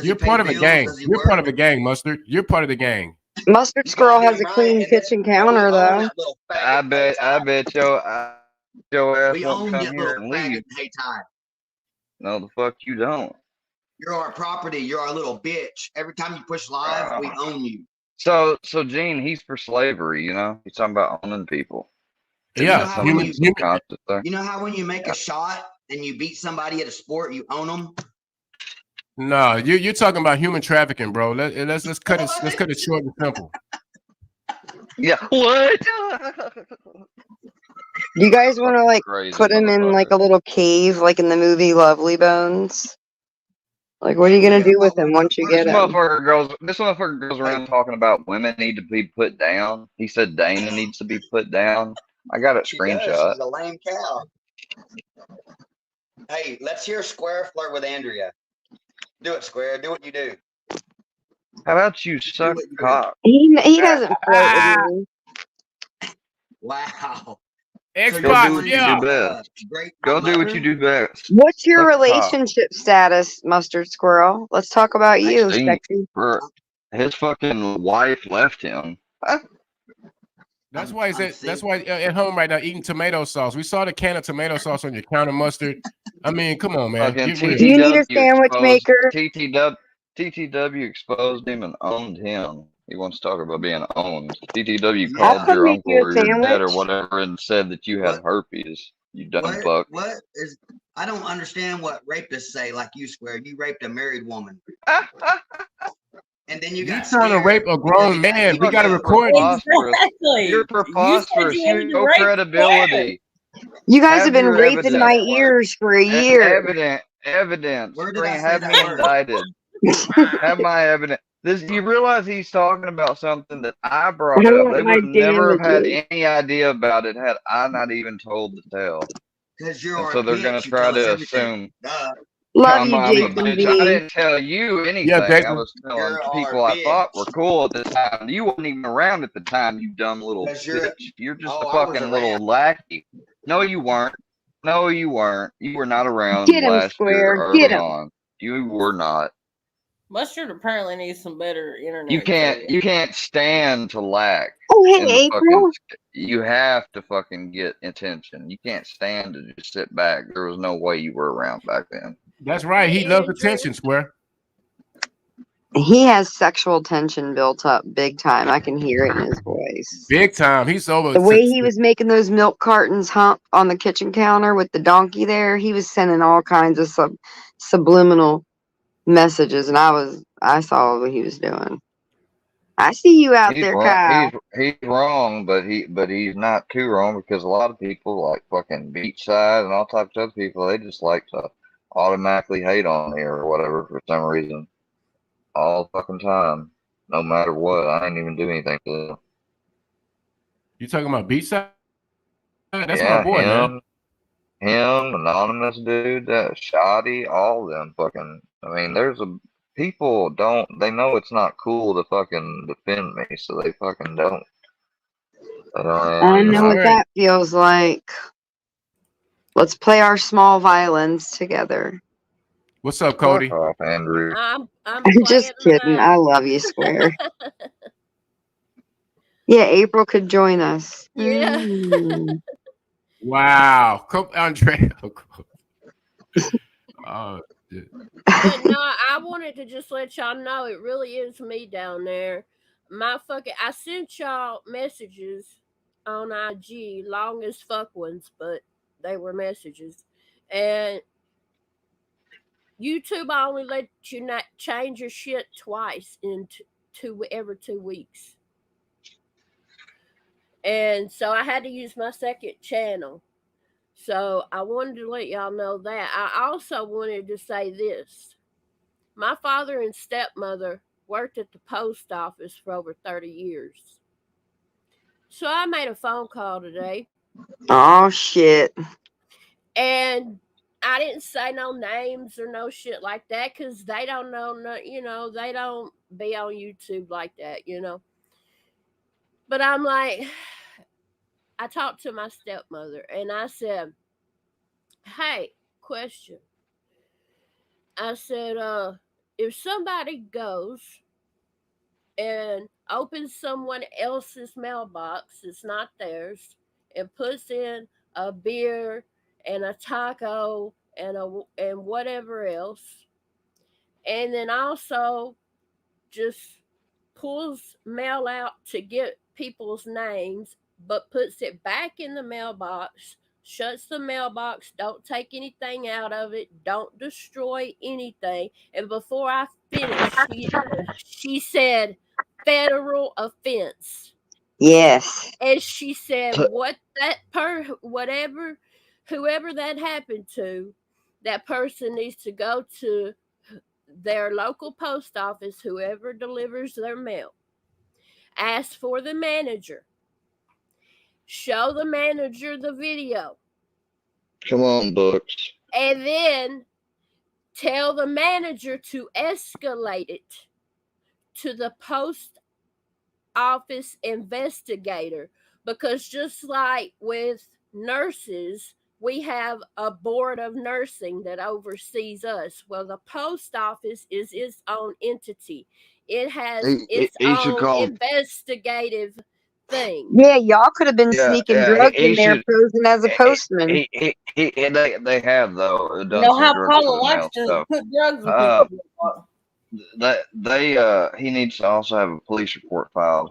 You're part of a gang. You're part of a gang, Mustard. You're part of the gang. Mustard Squirrel has a clean kitchen counter, though. I bet your ass won't come here and leave. No, the fuck you don't. You're our property. You're our little bitch. Every time you push live, we own you. So Gene, he's for slavery, you know? He's talking about owning people. Yeah. You know how when you make a shot and you beat somebody at a sport, you own them? No, you're talking about human trafficking, bro. Let's cut it short and simple. Yeah. What? Do you guys want to put him in like a little cave, like in the movie Lovely Bones? Like, what are you gonna do with him once you get him? This motherfucker goes around talking about women need to be put down. He said Dana needs to be put down. I got it screenshot. She's a lame cow. Hey, let's hear Square flirt with Andrea. Do it, Square. Do what you do. How about you suck cock? He doesn't flirt with me. Wow. Xbox, Go do what you do best. What's your relationship status, Mustard Squirrel? Let's talk about you, sexy. His fucking wife left him. That's why at home right now eating tomato sauce. We saw the can of tomato sauce on your counter, Mustard. I mean, come on, man. Do you need a sandwich maker? TTW exposed him and owned him. He wants to talk about being owned. TTW called your uncle or your dad or whatever and said that you had herpes. You dumb fuck. I don't understand what rapists say like you, Square. You raped a married woman. And then you got trying to rape a grown man. We got to record Exactly. You're preposterous. You no credibility. You guys have been raping my ears for a year. Evidence. Have me indicted. Have my evidence. You realize he's talking about something that I brought up. They would never have had any idea about it had I not even told the tale. So they're going to try to assume. Love you, Jason. I didn't tell you anything. Yeah, I was telling people I thought were cool at the time. You weren't even around at the time, you dumb little bitch. You're just a fucking little lackey. No, you weren't. No, you weren't. You were not around last year early on. You were not. Mustard apparently needs some better internet. You can't stand to lack. Oh, hey, April. You have to fucking get attention. You can't stand to just sit back. There was no way you were around back then. That's right. He loves attention, Square. He has sexual tension built up big time. I can hear it in his voice. Big time. He's over. The way he was making those milk cartons hump on the kitchen counter with the donkey there, he was sending all kinds of subliminal messages, and I I saw what he was doing. I see you out there, Kyle. He's wrong, but he's not too wrong, because a lot of people like fucking Beachside and all types of other people, they just like to automatically hate on me or whatever for some reason. All fucking time. No matter what. I ain't even do anything to them. You talking about Beachside? That's my boy, man. Him, anonymous dude, that Shoddy, all of them fucking. I mean, people they know it's not cool to fucking defend me, so they fucking don't. I know what that feels like. Let's play our small violins together. What's up, Cody? Fuck off, Andrew. I'm just kidding. I love you, Square. Yeah, April could join us. Yeah. Wow. Come, Andre. Oh, shit. But no, I wanted to just let y'all know it really is me down there. I sent y'all messages on IG, long as fuck ones, but they were messages. And YouTube only let you not change your shit twice in every 2 weeks. And so I had to use my second channel. So I wanted to let y'all know that. I also wanted to say this. My father and stepmother worked at the post office for over 30 years. So I made a phone call today. Oh, shit. And I didn't say no names or no shit like that because they don't know, they don't be on YouTube like that, But I'm like, I talked to my stepmother and I said, hey, question. I said, if somebody goes and opens someone else's mailbox, it's not theirs, and puts in a beer and a taco and whatever else, and then also just pulls mail out to get people's names, but puts it back in the mailbox, shuts the mailbox, don't take anything out of it, don't destroy anything. And before I finished, she said, federal offense. Yes. And she said, whoever that happened to, that person needs to go to their local post office, whoever delivers their mail, ask for the manager, show the manager the video. Come on, books. And then tell the manager to escalate it to the post office investigator, because just like with nurses, we have a board of nursing that oversees us. Well, the post office is its own entity. It has its own investigative thing. Yeah, y'all could have been sneaking drugs in there, posing as a postman. They have, though. You know how Paula likes to put drugs in people. He needs to also have a police report filed.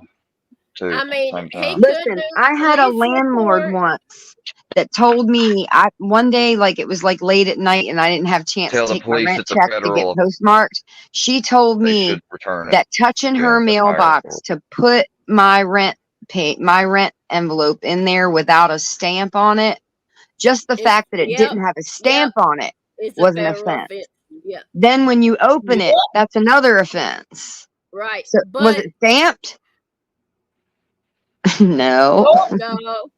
I mean, listen, I had a landlord once that told me one day, like it was like late at night, and I didn't have a chance to take my rent check to get postmarked. She told me that touching her mailbox to put my rent envelope in there without a stamp on it, just the fact that it didn't have a stamp on it was an offense. Yeah. Then when you open it, that's another offense. Right. So was it stamped? No.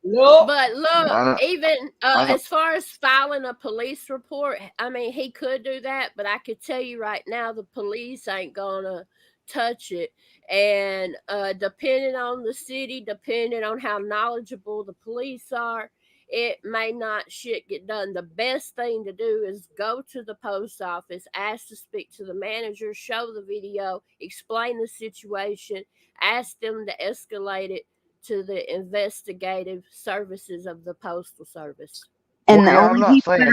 But look, even as far as filing a police report, I mean, he could do that, but I could tell you right now, the police ain't gonna touch it. And depending on the city, depending on how knowledgeable the police are, it may not get done. The best thing to do is go to the post office, ask to speak to the manager, show the video, explain the situation, ask them to escalate it to the investigative services of the Postal Service. And I'm not saying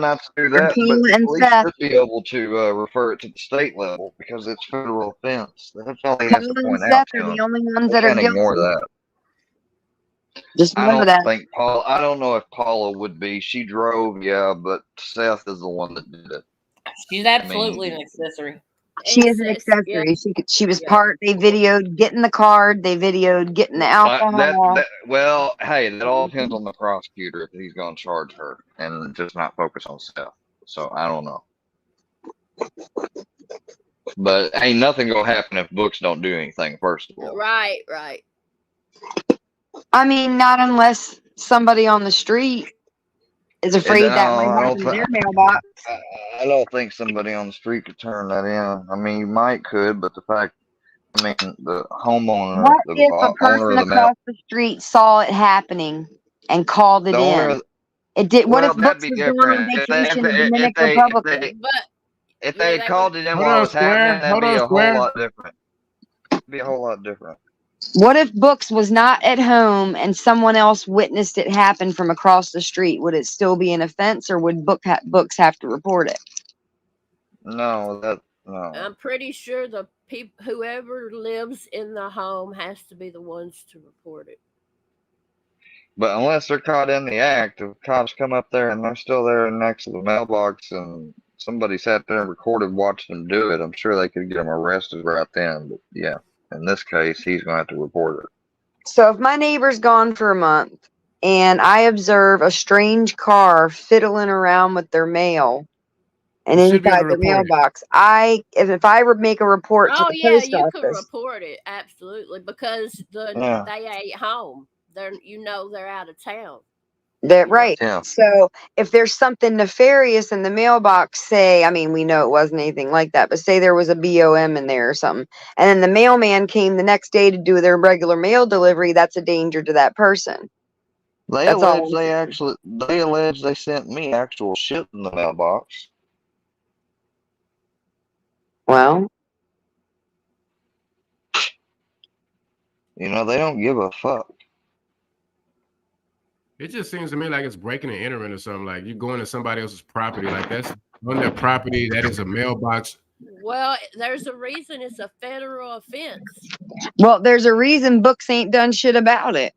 not to do that, but the police should be able to refer it to the state level because it's federal offense. That's all they have to point out to them. The only ones that are guilty. Ignore that. Just remember that. I don't know if Paula would be. She drove, but Seth is the one that did it. She's absolutely an accessory. She is an accessory. She was part. They videoed getting the card. They videoed getting the alcohol. Well, hey, that all depends on the prosecutor if he's going to charge her and just not focus on stuff. So I don't know. But ain't nothing gonna happen if books don't do anything. First of all, right. I mean, not unless somebody on the street is afraid that might happen in their mailbox. I don't think somebody on the street could turn that in. I mean, you might could, but the fact, I mean, the homeowner. What if a person across the street saw it happening and called it in? It did. What if books was going on vacation in the Dominican Republic? If they had called it in while it was happening, that'd be a whole lot different. It'd be a whole lot different. What if Books was not at home and someone else witnessed it happen from across the street? Would it still be an offense, or would Books have to report it? No, no. I'm pretty sure the whoever lives in the home has to be the ones to report it. But unless they're caught in the act, if cops come up there and they're still there next to the mailbox and somebody sat there and recorded, watched them do it, I'm sure they could get them arrested right then. But yeah, in this case, he's going to have to report it. So if my neighbor's gone for a month and I observe a strange car fiddling around with their mail and inside the mailbox, if I make a report to the post office. You can report it, absolutely, because they ain't home. They're out of town. Right. Yeah. So if there's something nefarious in the mailbox, say, I mean, we know it wasn't anything like that, but say there was a BOM in there or something, and then the mailman came the next day to do their regular mail delivery, that's a danger to that person. They allege they sent me actual shit in the mailbox. Well, they don't give a fuck. It just seems to me like it's breaking and entering or something. Like you're going to somebody else's property. Like that's on their property. That is a mailbox. Well, there's a reason it's a federal offense. Well, there's a reason Books ain't done shit about it.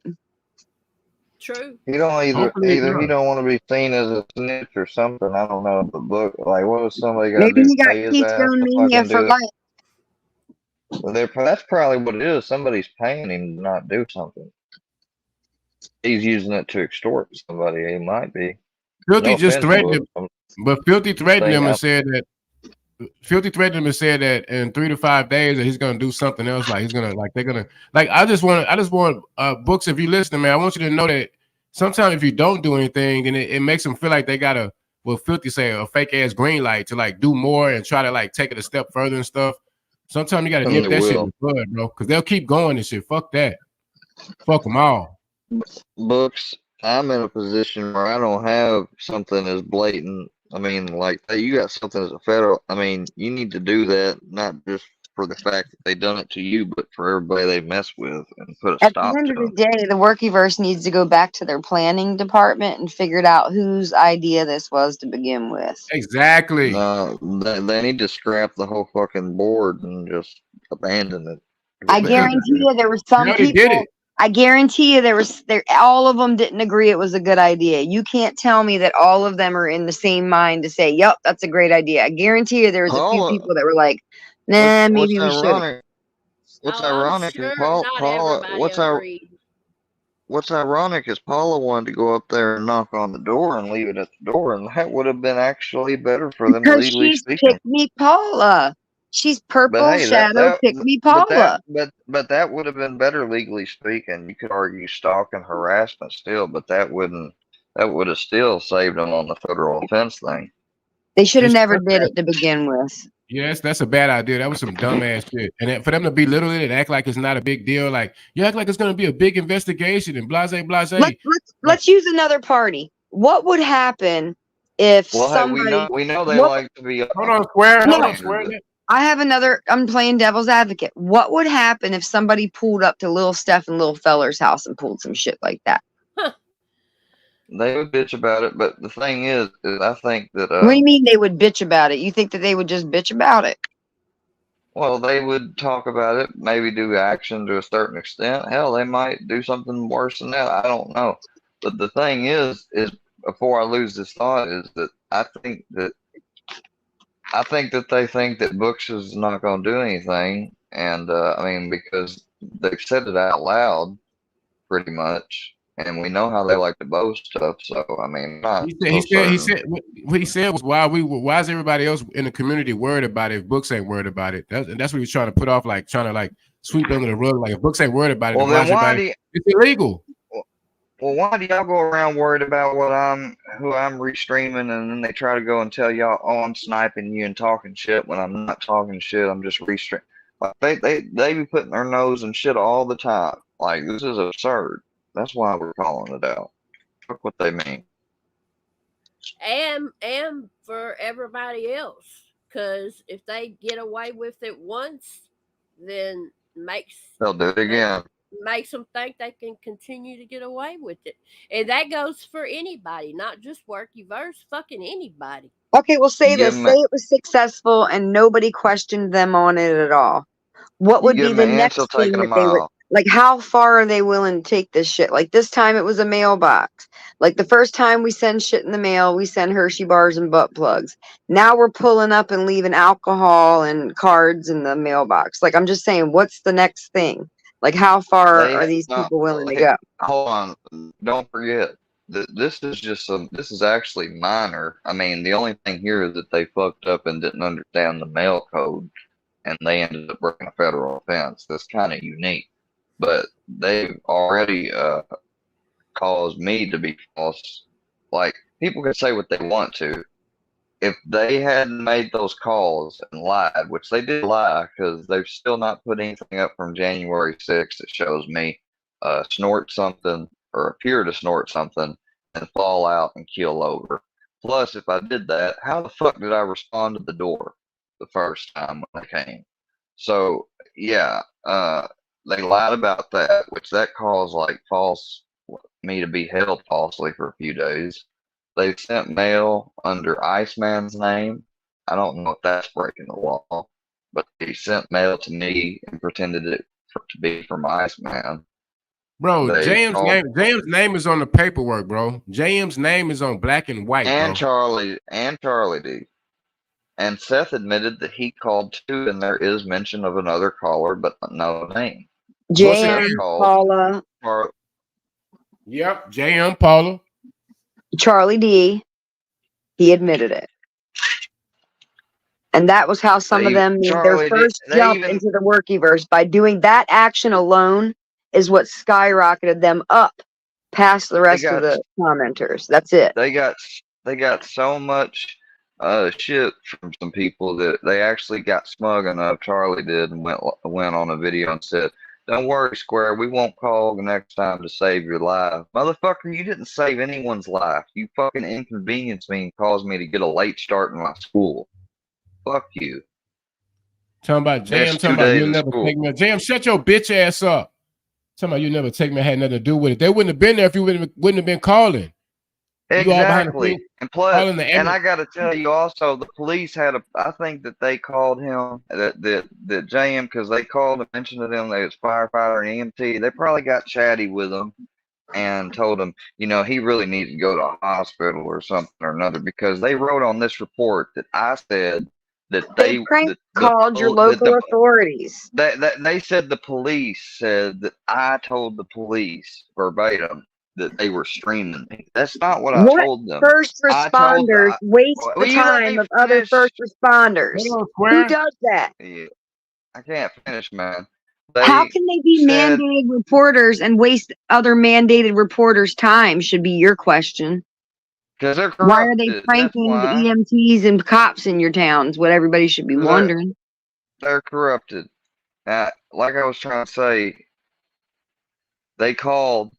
True. You don't either he don't want to be seen as a snitch or something. I don't know. The book, like, what was somebody got to do? Maybe he got Keystone Mania for life. Well, that's probably what it is. Somebody's paying him to not do something. He's using it to extort somebody. He might be. Filthy just threatened him, but Filthy threatened him and said that. Filthy threatened him and said that in 3 to 5 days that he's gonna do something else. Like he's gonna, like they're gonna, like I just want Books. If you listen, man, I want you to know that sometimes if you don't do anything, then it makes them feel like they gotta, well, Filthy say, a fake ass green light to like do more and try to like take it a step further and stuff. Sometimes you gotta nip that shit in the bud, bro, because they'll keep going and shit. Fuck that. Fuck them all. Books, I'm in a position where I don't have something as blatant. I mean, like, you got something as a federal. I mean, you need to do that, not just for the fact that they done it to you, but for everybody they mess with and put a stop to it. At the end of the day, the Workyverse needs to go back to their planning department and figure out whose idea this was to begin with. Exactly. No, they need to scrap the whole fucking board and just abandon it. I guarantee you there were some people. I guarantee you all of them didn't agree it was a good idea. You can't tell me that all of them are in the same mind to say, yep, that's a great idea. I guarantee you there was a few people that were like, nah, maybe we should. What's ironic is what's ironic is Paula wanted to go up there and knock on the door and leave it at the door, and that would have been actually better for them legally speaking. Pick me Paula. She's purple shadow. Pick me Paula. But that would have been better legally speaking. You could argue stalk and harassment still, but that would have still saved them on the federal offense thing. They should have never did it to begin with. Yes, that's a bad idea. That was some dumbass shit. And for them to belittle it and act like it's not a big deal, like you act like it's going to be a big investigation and blase. Let's use another party. What would happen if somebody? Hey, we know they like to be. Hold on, Square. I have another. I'm playing devil's advocate. What would happen if somebody pulled up to Lil Steph and Lil Feller's house and pulled some shit like that? They would bitch about it, but the thing is I think that. What do you mean they would bitch about it? You think that they would just bitch about it? Well, they would talk about it, maybe do action to a certain extent. Hell, they might do something worse than that. I don't know. But the thing is before I lose this thought, is that I think that I think that they think that Books is not going to do anything, and I mean, because they've said it out loud pretty much, and we know how they like to boast stuff. So I mean, he said what he said was why is everybody else in the community worried about it if Books ain't worried about it? That's what he was trying to put off, like trying to sweep under the rug, like if Books ain't worried about it, well, then why do you, it's illegal. Well, why do y'all go around worried about who I'm restreaming, and then they try to go and tell y'all, oh, I'm sniping you and talking shit when I'm not talking shit, I'm just restreaming. Like they be putting their nose in shit all the time. Like, this is absurd. That's why we're calling it out. Look what they mean. And for everybody else, because if they get away with it once, then they'll do it again. Makes them think they can continue to get away with it. And that goes for anybody, not just Workyverse, fucking anybody. Okay, well, say this. Say it was successful and nobody questioned them on it at all. What would be the next thing that they would, like, how far are they willing to take this shit? Like, this time it was a mailbox. Like, the first time we send shit in the mail, we send Hershey bars and butt plugs. Now we're pulling up and leaving alcohol and cards in the mailbox. Like, I'm just saying, what's the next thing? Like, how far are these people willing to go? Hold on. Don't forget. This is actually minor. I mean, the only thing here is that they fucked up and didn't understand the mail code, and they ended up breaking a federal offense. That's kind of unique. But they've already caused me to be false. Like, people can say what they want to. If they hadn't made those calls and lied, which they did lie, because they've still not put anything up from January 6th that shows me snort something or appear to snort something and fall out and keel over. Plus, if I did that, how the fuck did I respond to the door the first time when I came? So, yeah, they lied about that, which that caused me to be held falsely for a few days. They sent mail under Iceman's name. I don't know if that's breaking the law, but they sent mail to me and pretended to be from Iceman. Bro, James' name is on the paperwork, bro. James' name is on black and white, and bro. Charlie D. And Seth admitted that he called too, and there is mention of another caller, but no name. JM Paula. Yep, JM Paula. Charlie D. He admitted it. And that was how some of them made their first jump into the Workyverse. By doing that action alone is what skyrocketed them up past the rest of the commenters. That's it. They got so much shit from some people that they actually got smug enough. Charlie did, and went on a video and said, "Don't worry, Square. We won't call the next time to save your life." Motherfucker, you didn't save anyone's life. You fucking inconvenienced me and caused me to get a late start in my school. Fuck you. Talking about JM, talking about you'll never take me. JM, shut your bitch ass up. Talking about you never take me, had nothing to do with it. They wouldn't have been there if you wouldn't have been calling. Exactly. And plus, and I got to tell you also, the police I think that they called him, that JM, because they called and mentioned to them that it was firefighter and EMT. They probably got chatty with him and told him, he really needs to go to a hospital or something or another, because they wrote on this report that I said that they called your local authorities. They said the police said that I told the police verbatim that they were streaming me. That's not what I told them. First responders waste the time of other first responders. Who does that? Yeah, I can't finish, man. How can they be mandated reporters and waste other mandated reporters' time? Should be your question. Because they're corrupted. Why are they pranking the EMTs and cops in your towns? What everybody should be wondering. They're corrupted. Like I was trying to say, they called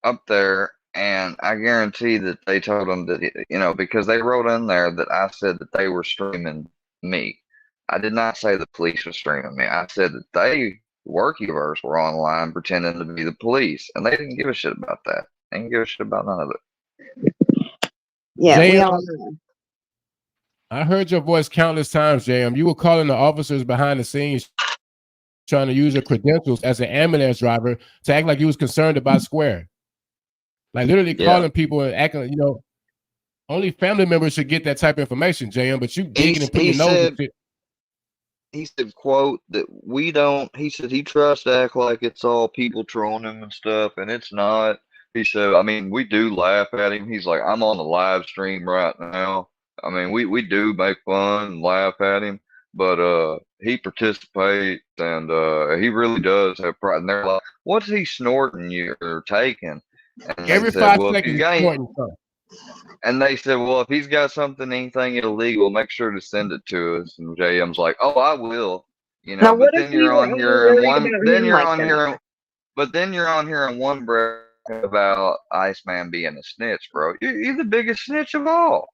up there, and I guarantee that they told them that, because they wrote in there that I said that they were streaming me. I did not say the police were streaming me. I said that they, Workyverse, were online pretending to be the police, and they didn't give a shit about that. They didn't give a shit about none of it. Yeah, we all know. I heard your voice countless times, JM. You were calling the officers behind the scenes, trying to use your credentials as an ambulance driver to act like you was concerned about Square. Like literally calling people and acting, Only family members should get that type of information, JM. But you digging and putting your nose in shit. He said, quote, that we don't, he said he tries to act like it's all people trolling him and stuff, and it's not. He said, I mean, we do laugh at him. He's like, I'm on the live stream right now. I mean, we do make fun and laugh at him, but he participates and he really does have pride. And they're like, what's he snorting you or taking? And every 5 seconds, and they said, well, if he's got anything illegal, make sure to send it to us. And JM's like, oh, I will. You know, but then you're on here and you're on here in one breath about Iceman being a snitch, bro. You're the biggest snitch of all.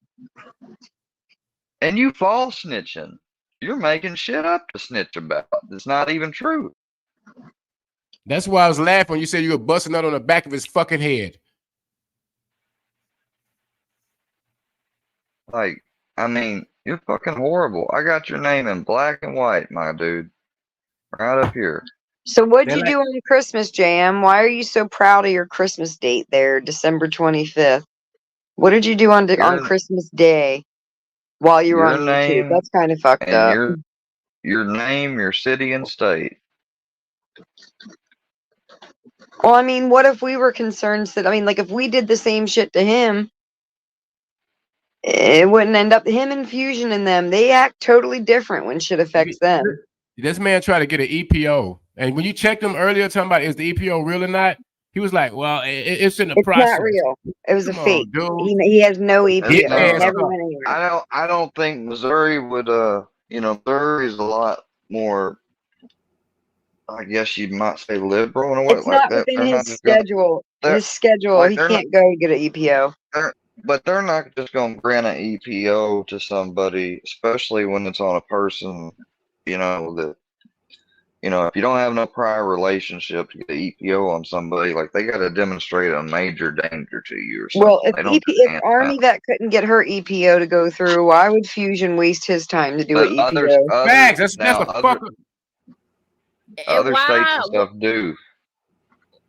And you fall snitching. You're making shit up to snitch about. It's not even true. That's why I was laughing when you said you were busting out on the back of his fucking head. Like, I mean, you're fucking horrible. I got your name in black and white, my dude. Right up here. So what'd you do on Christmas, JM? Why are you so proud of your Christmas date there, December 25th? What did you do on Christmas Day while you were on YouTube? That's kind of fucked up. Your name, your city, and state. Well, I mean, what if we were concerned that, I mean, like if we did the same shit to him, it wouldn't end up him and Fusion and them. They act totally different when shit affects them. This man tried to get an EPO. And when you checked him earlier, talking about is the EPO real or not, he was like, well, it's in the process. It's not real. It was a fake. He has no EPO. I don't think Missouri would, Missouri is a lot more, I guess you might say, liberal in a way. It's not within his schedule. He can't go get an EPO. But they're not just going to grant an EPO to somebody, especially when it's on a person, if you don't have no prior relationship to get an EPO on somebody, like they got to demonstrate a major danger to you or something. Well, if Army Vet couldn't get her EPO to go through, why would Fusion waste his time to do an EPO? Facts. That's a fuck. Other states and stuff do.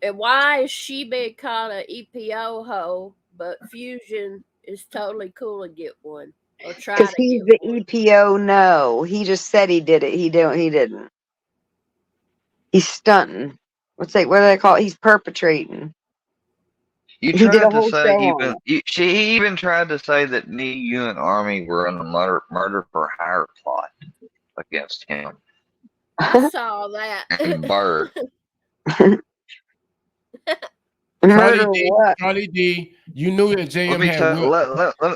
And why is she being called an EPO hoe, but Fusion is totally cool to get one? Because he's the EPO. No, he just said he did it. He didn't. He's stunting. What do they call it? He's perpetrating. He tried to say she even tried to say that me, you, and Army were in a murder for hire plot against him. I saw that. And Bird. Charlie D, you knew that JM had.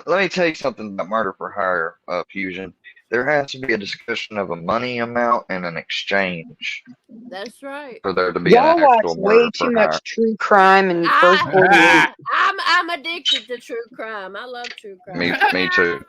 Let me tell you something about murder for hire, Fusion. There has to be a discussion of a money amount and an exchange. That's right. For there to be an actual murder way too much true crime and first. I'm addicted to true crime. I love true crime. Me too.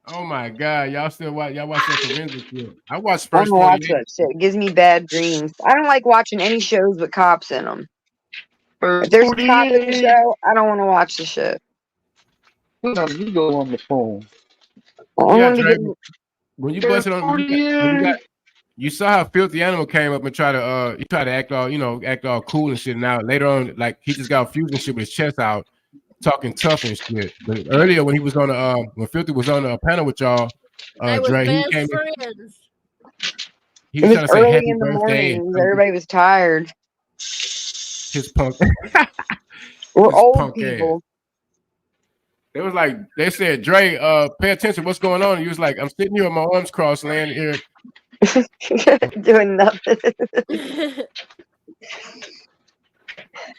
Oh my God, y'all watch that forensic shit. I watched first. I don't watch that shit. It gives me bad dreams. I don't like watching any shows with cops in them. If there's a cop in the show, I don't want to watch the shit. You go on the phone. When you busted on, you saw how Filthy Animal came up and tried to act all cool and shit. Now later on, like he just got Fusion shit with his chest out, talking tough and shit. But earlier when he was on when Filthy was on a panel with y'all, Dre, he came. He was trying to say happy birthday. Everybody was tired. His punk. We're old people. It was like they said, Dre, pay attention. What's going on? And he was like, I'm sitting here with my arms crossed, laying here, doing nothing.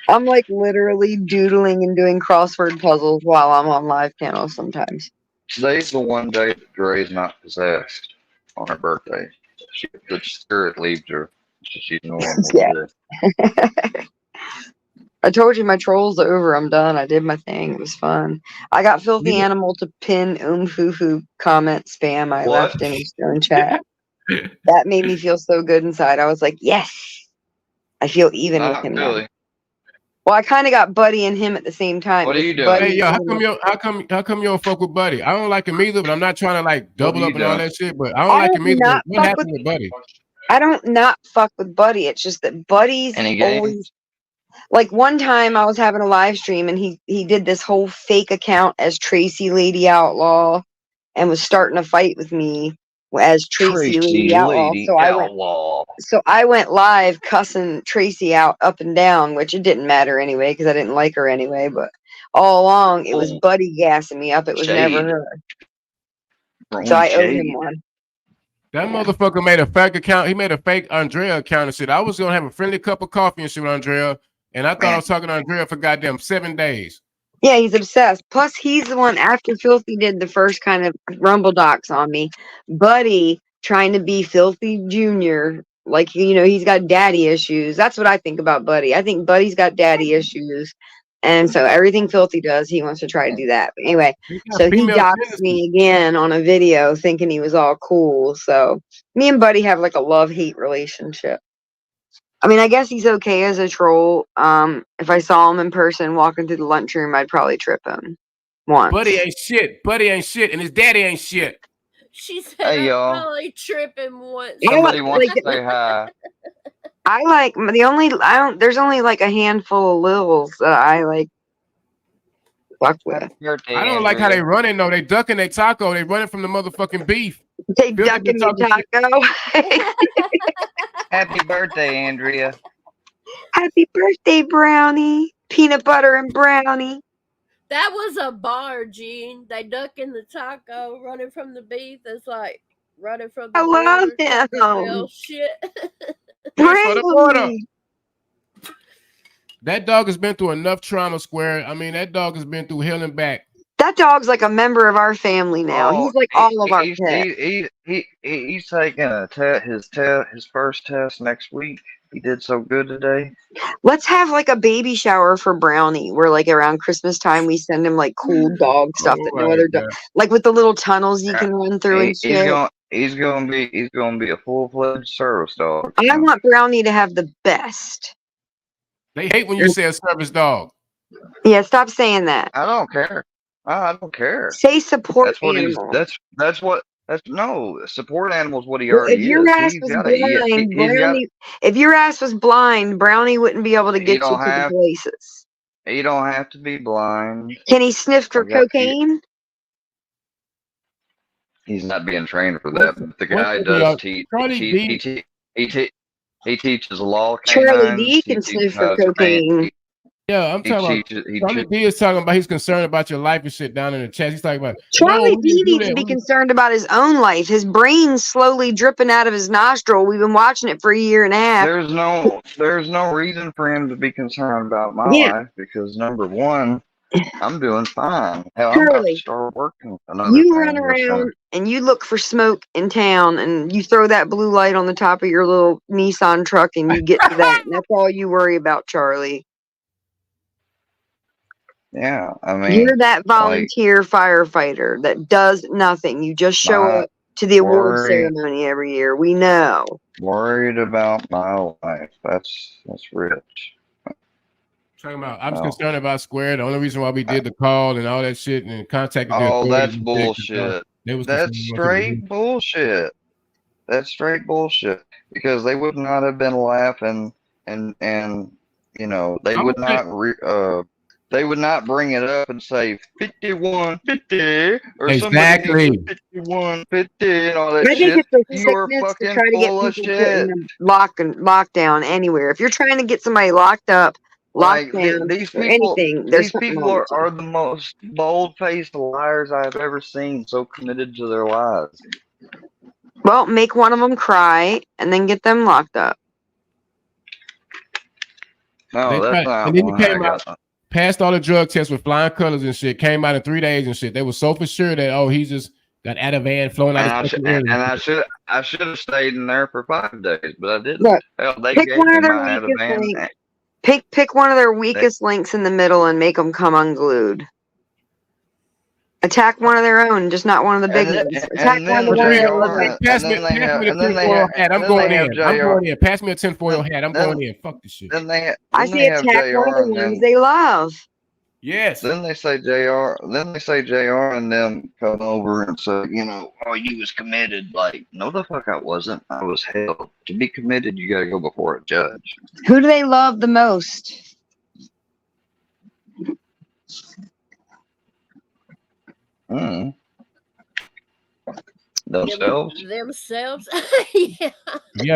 I'm like literally doodling and doing crossword puzzles while I'm on live panel sometimes. Today's the one day that Dre is not possessed on her birthday. The spirit leaves her. So she's normal. Yeah. I told you my troll's over. I'm done. I did my thing. It was fun. I got Filthy Animal to pin Foo comment spam I left in his own chat. That made me feel so good inside. I was like, yes. I feel even with him really. now. Well, I kind of got Buddy and him at the same time. What are you doing? Hey, yo, how come you don't fuck with Buddy? I don't like him either, but I'm not trying to like double up and all that shit. But I don't like him either. What happened with Buddy? I don't not fuck with Buddy. It's just that Buddy's always like one time I was having a live stream and he did this whole fake account as Tracy Lady Outlaw and was starting a fight with me as Tracy Lady Outlaw. So I went live cussing Tracy out up and down, which it didn't matter anyway because I didn't like her anyway. But all along it was Buddy gassing me up. It was never her. So I owed him one. That motherfucker made a fake account. He made a fake Andrea account and shit. I was gonna have a friendly cup of coffee and shit with Andrea, and I thought I was talking to Andrea for goddamn 7 days. Yeah, he's obsessed. Plus, he's the one after Filthy did the first kind of rumble docs on me. Buddy trying to be Filthy Jr. Like, he's got daddy issues. That's what I think about Buddy. I think Buddy's got daddy issues. And so everything Filthy does, he wants to try to do that. But anyway, so he doxed me again on a video thinking he was all cool. So me and Buddy have like a love-hate relationship. I mean, I guess he's okay as a troll. If I saw him in person walking through the lunchroom, I'd probably trip him once. Buddy ain't shit. Buddy ain't shit. And his daddy ain't shit. She said, hey, I'd probably trip him once. Somebody wants to say hi. There's only like a handful of lils that I like fuck with. I don't like how they running though. They ducking their taco. They running from the motherfucking beef. They ducking the taco. Happy birthday, Andrea. Happy birthday, Brownie. Peanut butter and brownie. That was a bar, Gene. They ducking the taco, running from the beef. It's like running from the I love him. Shit. That dog has been through enough trauma, Square. I mean, that dog has been through hell and back. That dog's like a member of our family now. He's like all of our pets. He's taking his first test next week. He did so good today. Let's have like a baby shower for Brownie, where like around Christmas time we send him like cool dog stuff that no other dog, like with the little tunnels you can run through and shit. He's gonna be a full-fledged service dog. I want Brownie to have the best. They hate when you say a service dog. Yeah, stop saying that. I don't care. I don't care. Say support animal. No, support animal is what he already is. If your ass was blind, Brownie wouldn't be able to get you to the places. You don't have to be blind. Can he sniff for cocaine? He's not being trained for that, but the guy does teach. He teaches law. Charlie D can sniff for cocaine. Yeah, I'm talking about. Charlie D is talking about he's concerned about your life and shit down in the chat. He's talking about Charlie D needs to be concerned about his own life. His brain's slowly dripping out of his nostril. We've been watching it for a year and a half. There's no reason for him to be concerned about my life because number one, I'm doing fine. Hell, I'm about to start working. You run around and you look for smoke in town, and you throw that blue light on the top of your little Nissan truck, and you get to that. And that's all you worry about, Charlie. Yeah, I mean, you're that volunteer firefighter that does nothing. You just show up to the award ceremony every year. We know. Worried about my life. That's rich. Talking about, I was concerned about Square. The only reason why we did the call and all that shit and contacted. That's bullshit. That's straight bullshit. That's straight bullshit. Because they would not have been laughing, and they would not. They would not bring it up and say 5150 or exactly 5150 and all that shit. You are fucking full of shit. Lockdown anywhere. If you're trying to get somebody locked up, locked down, these people, anything, these people are the most bold-faced liars I've ever seen. So committed to their lives. Well, make one of them cry and then get them locked up. No, that's not. And then you came out. Passed all the drug tests with flying colors and shit. Came out in 3 days and shit. They were so for sure that he just got out of van flowing out. I should have stayed in there for 5 days, but I didn't. Look, they gave me my out of van. Pick one of their weakest links in the middle and make them come unglued. Attack one of their own, just not one of the big ones. Attack one of the ones that look like. Pass me a tinfoil hat. I'm going in. Pass me a tinfoil hat. I'm going in. Fuck this shit. I say attack one of the ones they love. Yes. Then they say JR. Then they say JR and them come over and say, oh, you was committed. Like, no, the fuck I wasn't. I was held. To be committed, you got to go before a judge. Who do they love the most? Themselves. Themselves. Yeah.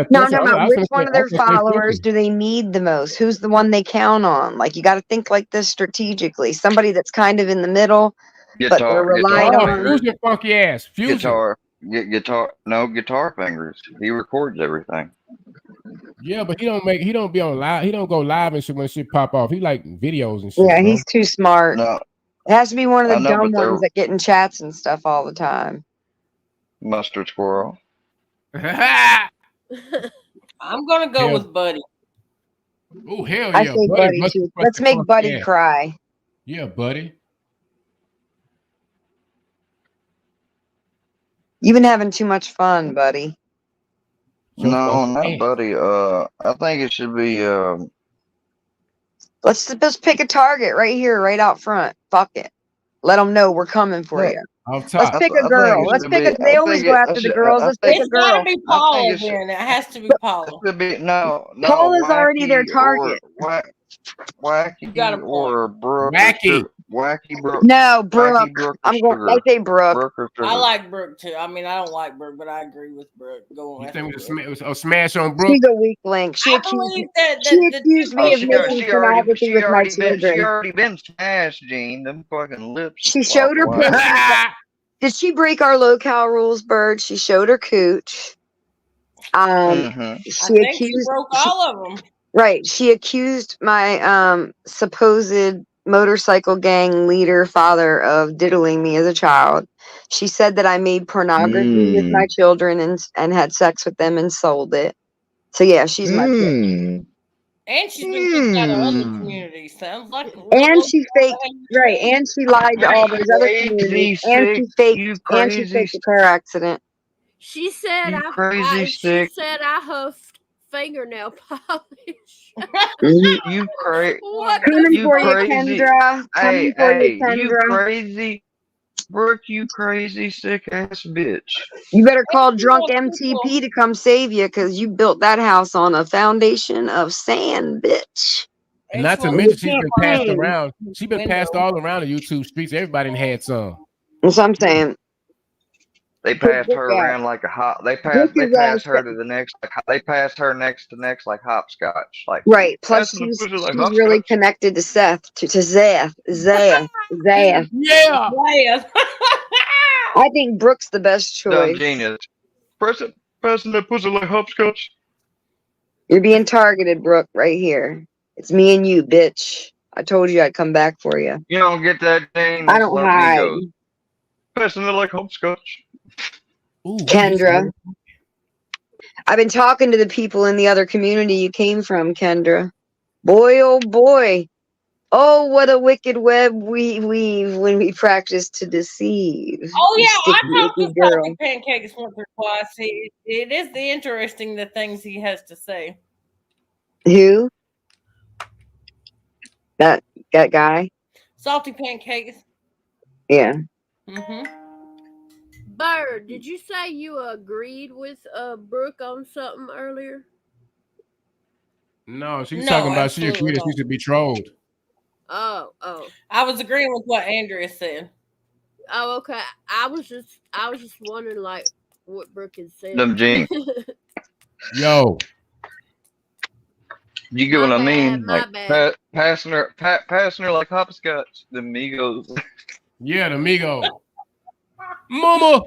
No, I'm talking about which one of their followers do they need the most? Who's the one they count on? Like, you got to think like this strategically. Somebody that's kind of in the middle, but they're relying on. Fusion funky ass. Fusion. Guitar fingers. He records everything. Yeah, but he don't be on live. He don't go live and shit when shit pop off. He like videos and shit. Yeah, he's too smart. No. It has to be one of the dumb ones that get in chats and stuff all the time. Mustard squirrel. I'm gonna go with Buddy. Oh hell yeah! I say Buddy too. Let's make Buddy cry. Yeah, Buddy. You've been having too much fun, Buddy. No, not Buddy. I think it should be. Let's just pick a target right here, right out front. Fuck it. Let them know we're coming for you. Let's pick a girl. They always go after the girls. Let's pick a girl. It's gotta be Paula then. It has to be Paula. Paula's already their target. Wacky or Brooke. Wacky Brooke. No, Brooke. I say Brooke. I like Brooke too. I mean, I don't like Brooke, but I agree with Brooke. Go on. You think it was a smash on Brooke? She's a weak link. She accused me of making pornography with my children. She already been smashed, Gene. Them fucking lips. She showed her pictures. Did she break our locale rules, Bird? She showed her cooch. She broke all of them. Right. She accused my supposed motorcycle gang leader father of diddling me as a child. She said that I made pornography with my children and had sex with them and sold it. So yeah, she's my bitch. And she's been kicked out of other communities. Sounds like. And she faked, right? And she lied to all those other communities. And she faked the car accident. She said She said I huffed fingernail polish. You crazy. Coming for you, Kendra. Coming for you, Kendra. You crazy. Brooke, you crazy sick ass bitch. You better call drunk MTP to come save you, because you built that house on a foundation of sand, bitch. Not to mention she's been passed around. She's been passed all around the YouTube streets. Everybody had some. That's what I'm saying. They passed her around like a hop. They passed her to the next. They passed her next like hopscotch. Like right. Plus, she's really connected to Seth. To Zeth. Yeah. I think Brooke's the best choice. Dumb genius. Person that pussy like hopscotch. You're being targeted, Brooke. Right here. It's me and you, bitch. I told you I'd come back for you. You don't get that thing. I don't hide. Person that like hopscotch. Ooh, Kendra. I've been talking to the people in the other community you came from, Kendra. Boy, oh boy. Oh, what a wicked web we weave when we practice to deceive. Oh, yeah. I talked to Salty Pancakes once or twice. It is interesting the things he has to say. Who? That guy? Salty Pancakes. Yeah. Mm-hmm. Bird, did you say you agreed with Brooke on something earlier? No, she's talking about she agreed that she should be trolled. Oh. I was agreeing with what Andrea said. Oh, okay. I was just wondering like what Brooke had said. Them Gene. Yo. You get what I mean? Like passing her like hopscotch. The Migos. Yeah, the Migos. Mama.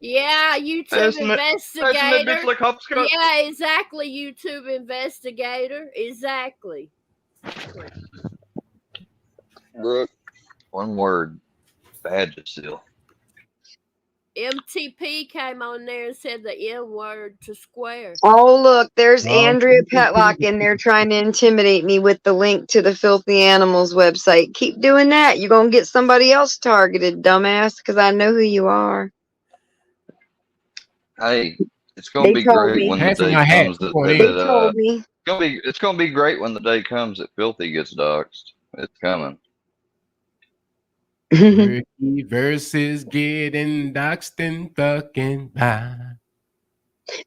Yeah, YouTube investigator. That bitch like hopscotch. Yeah, exactly. YouTube investigator. Exactly. Brooke, one word. Vagisil. MTP came on there and said the N word to square. Oh, look, there's Andrea Petlock in there trying to intimidate me with the link to the Filthy Animals website. Keep doing that. You're going to get somebody else targeted, dumbass, because I know who you are. Hey, it's going to be great when the day comes. It's going to be great when the day comes that Filthy gets doxxed. It's coming. Versus getting doxed and fucking by.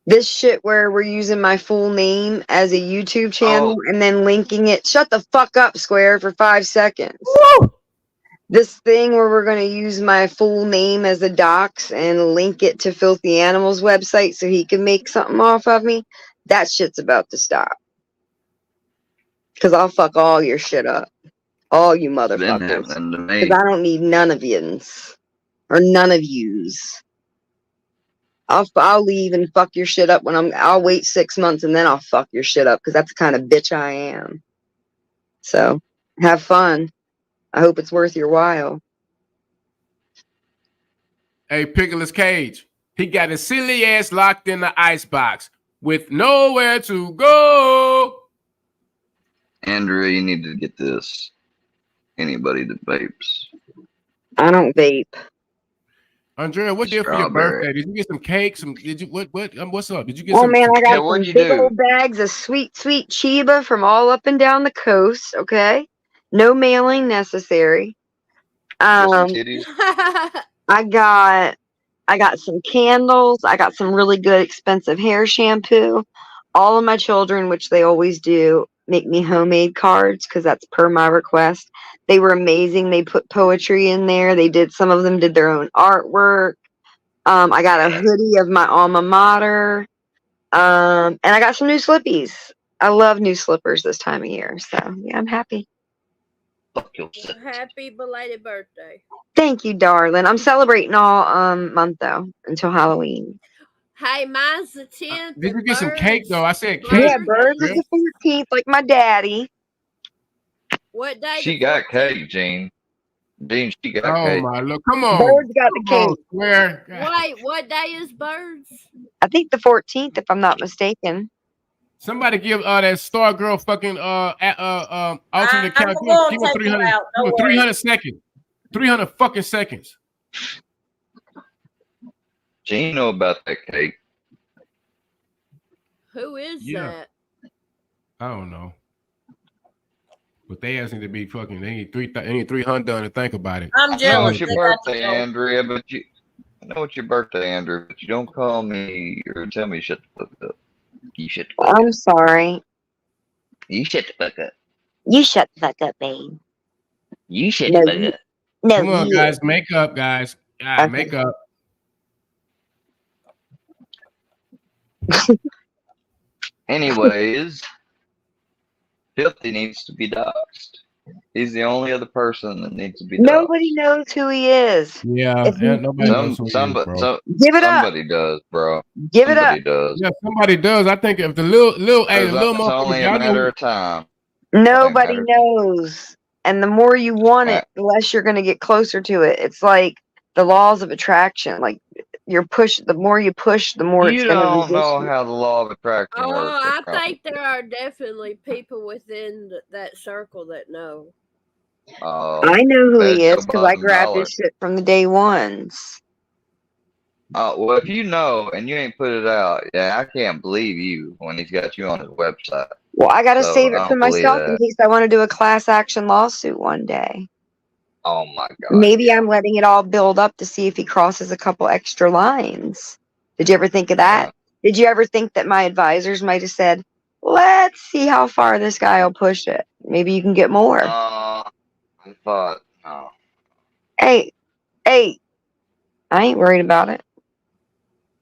This shit where we're using my full name as a YouTube channel and then linking it. Shut the fuck up, Square, for 5 seconds. Woo! This thing where we're going to use my full name as a docs and link it to Filthy Animals website so he can make something off of me. That shit's about to stop. Because I'll fuck all your shit up. All you motherfuckers. Because I don't need none of yous. Or none of yous. I'll leave and fuck your shit up I'll wait 6 months and then I'll fuck your shit up because that's the kind of bitch I am. So, have fun. I hope it's worth your while. Hey, Pickles Cage. He got his silly ass locked in the icebox with nowhere to go. Andrea, you need to get this. Anybody that vapes. I don't vape. Andrea, what did you do for your birthday? Did you get some cake? What's up? Did you get some? Oh man, I got some big old bags of sweet Chiba from all up and down the coast. Okay, no mailing necessary. I got some candles. I got some really good expensive hair shampoo. All of my children, which they always do, make me homemade cards because that's per my request. They were amazing. They put poetry in there. Some of them did their own artwork. I got a hoodie of my alma mater. And I got some new slippies. I love new slippers this time of year. So yeah, I'm happy. Happy belated birthday. Thank you, darling. I'm celebrating all month though until Halloween. Hey, mine's the 10th. Did you get some cake though? I said cake. Yeah, Birds is the 14th, like my daddy. What day? She got cake, Gene. Gene, she got cake. Oh my look, come on. Birds got the cake. Swear. Wait, what day is Birds? I think the 14th, if I'm not mistaken. Somebody give that Star Girl fucking alternate count. Give her 300. 300 seconds. 300 fucking seconds. Gene know about that cake. Who is that? I don't know. But they asked me to be fucking. They need 300 done to think about it. I'm jealous. I know it's your birthday, Andrea, but I know it's your birthday, Andrea, but you don't call me or tell me shut the fuck up. You shut the fuck up. I'm sorry. You shut the fuck up. You shut the fuck up, babe. You shut the fuck up. No, come on, guys. Make up, guys. Okay. Make up. Anyways, Filthy needs to be doxxed. He's the only other person that needs to be doxxed. Nobody knows who he is. Yeah, nobody knows who he is, bro. Give it up. Somebody does, bro. Give it up. Somebody does. Yeah, somebody does. I think if the little it's only a matter of time. Nobody knows. And the more you want it, the less you're going to get closer to it. It's like the laws of attraction. Like the more you push, the more it's going to be. You don't know how the law of attraction works. Oh, I think there are definitely people within that circle that know. I know who he is because I grabbed his shit from the day ones. Well, if you know and you ain't put it out, I can't believe you when he's got you on his website. Well, I got to save it for myself in case I want to do a class action lawsuit one day. Oh my God. Maybe I'm letting it all build up to see if he crosses a couple extra lines. Did you ever think of that? Did you ever think that my advisors might have said, let's see how far this guy will push it? Maybe you can get more. I thought, no. Hey, I ain't worried about it.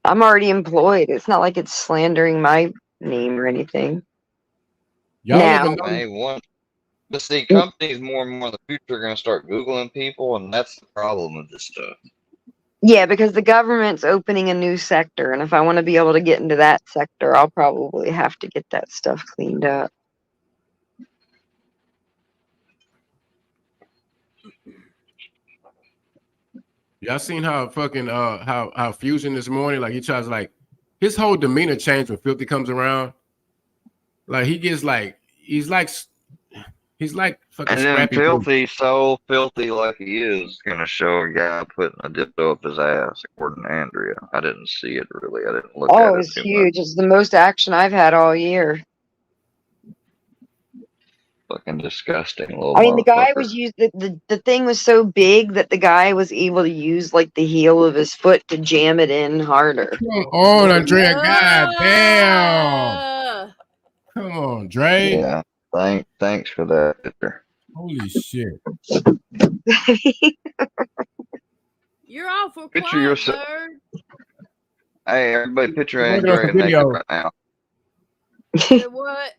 I'm already employed. It's not like it's slandering my name or anything. But see, companies more and more in the future are going to start Googling people, and that's the problem with this stuff. Yeah, because the government's opening a new sector, and if I want to be able to get into that sector, I'll probably have to get that stuff cleaned up. Y'all seen how fucking how Fusion this morning, like he tries like his whole demeanor changed when Filthy comes around. Like he gets like he's like fucking. And then Filthy, so filthy like he is, gonna show a guy putting a dildo up his ass, according to Andrea. I didn't see it really. I didn't look at it. Oh, it's huge. It's the most action I've had all year. Fucking disgusting little I mean, the guy motherfucker. was the thing was so big that the guy was able to use like the heel of his foot to jam it in harder. Come on, Andrea. God damn. Come on, Dre. Yeah. Thanks for that, Victor. Holy shit. You're awful Picture quiet, yourself. bird. Hey, everybody, picture Working on Andrea some naked video. right now. The what?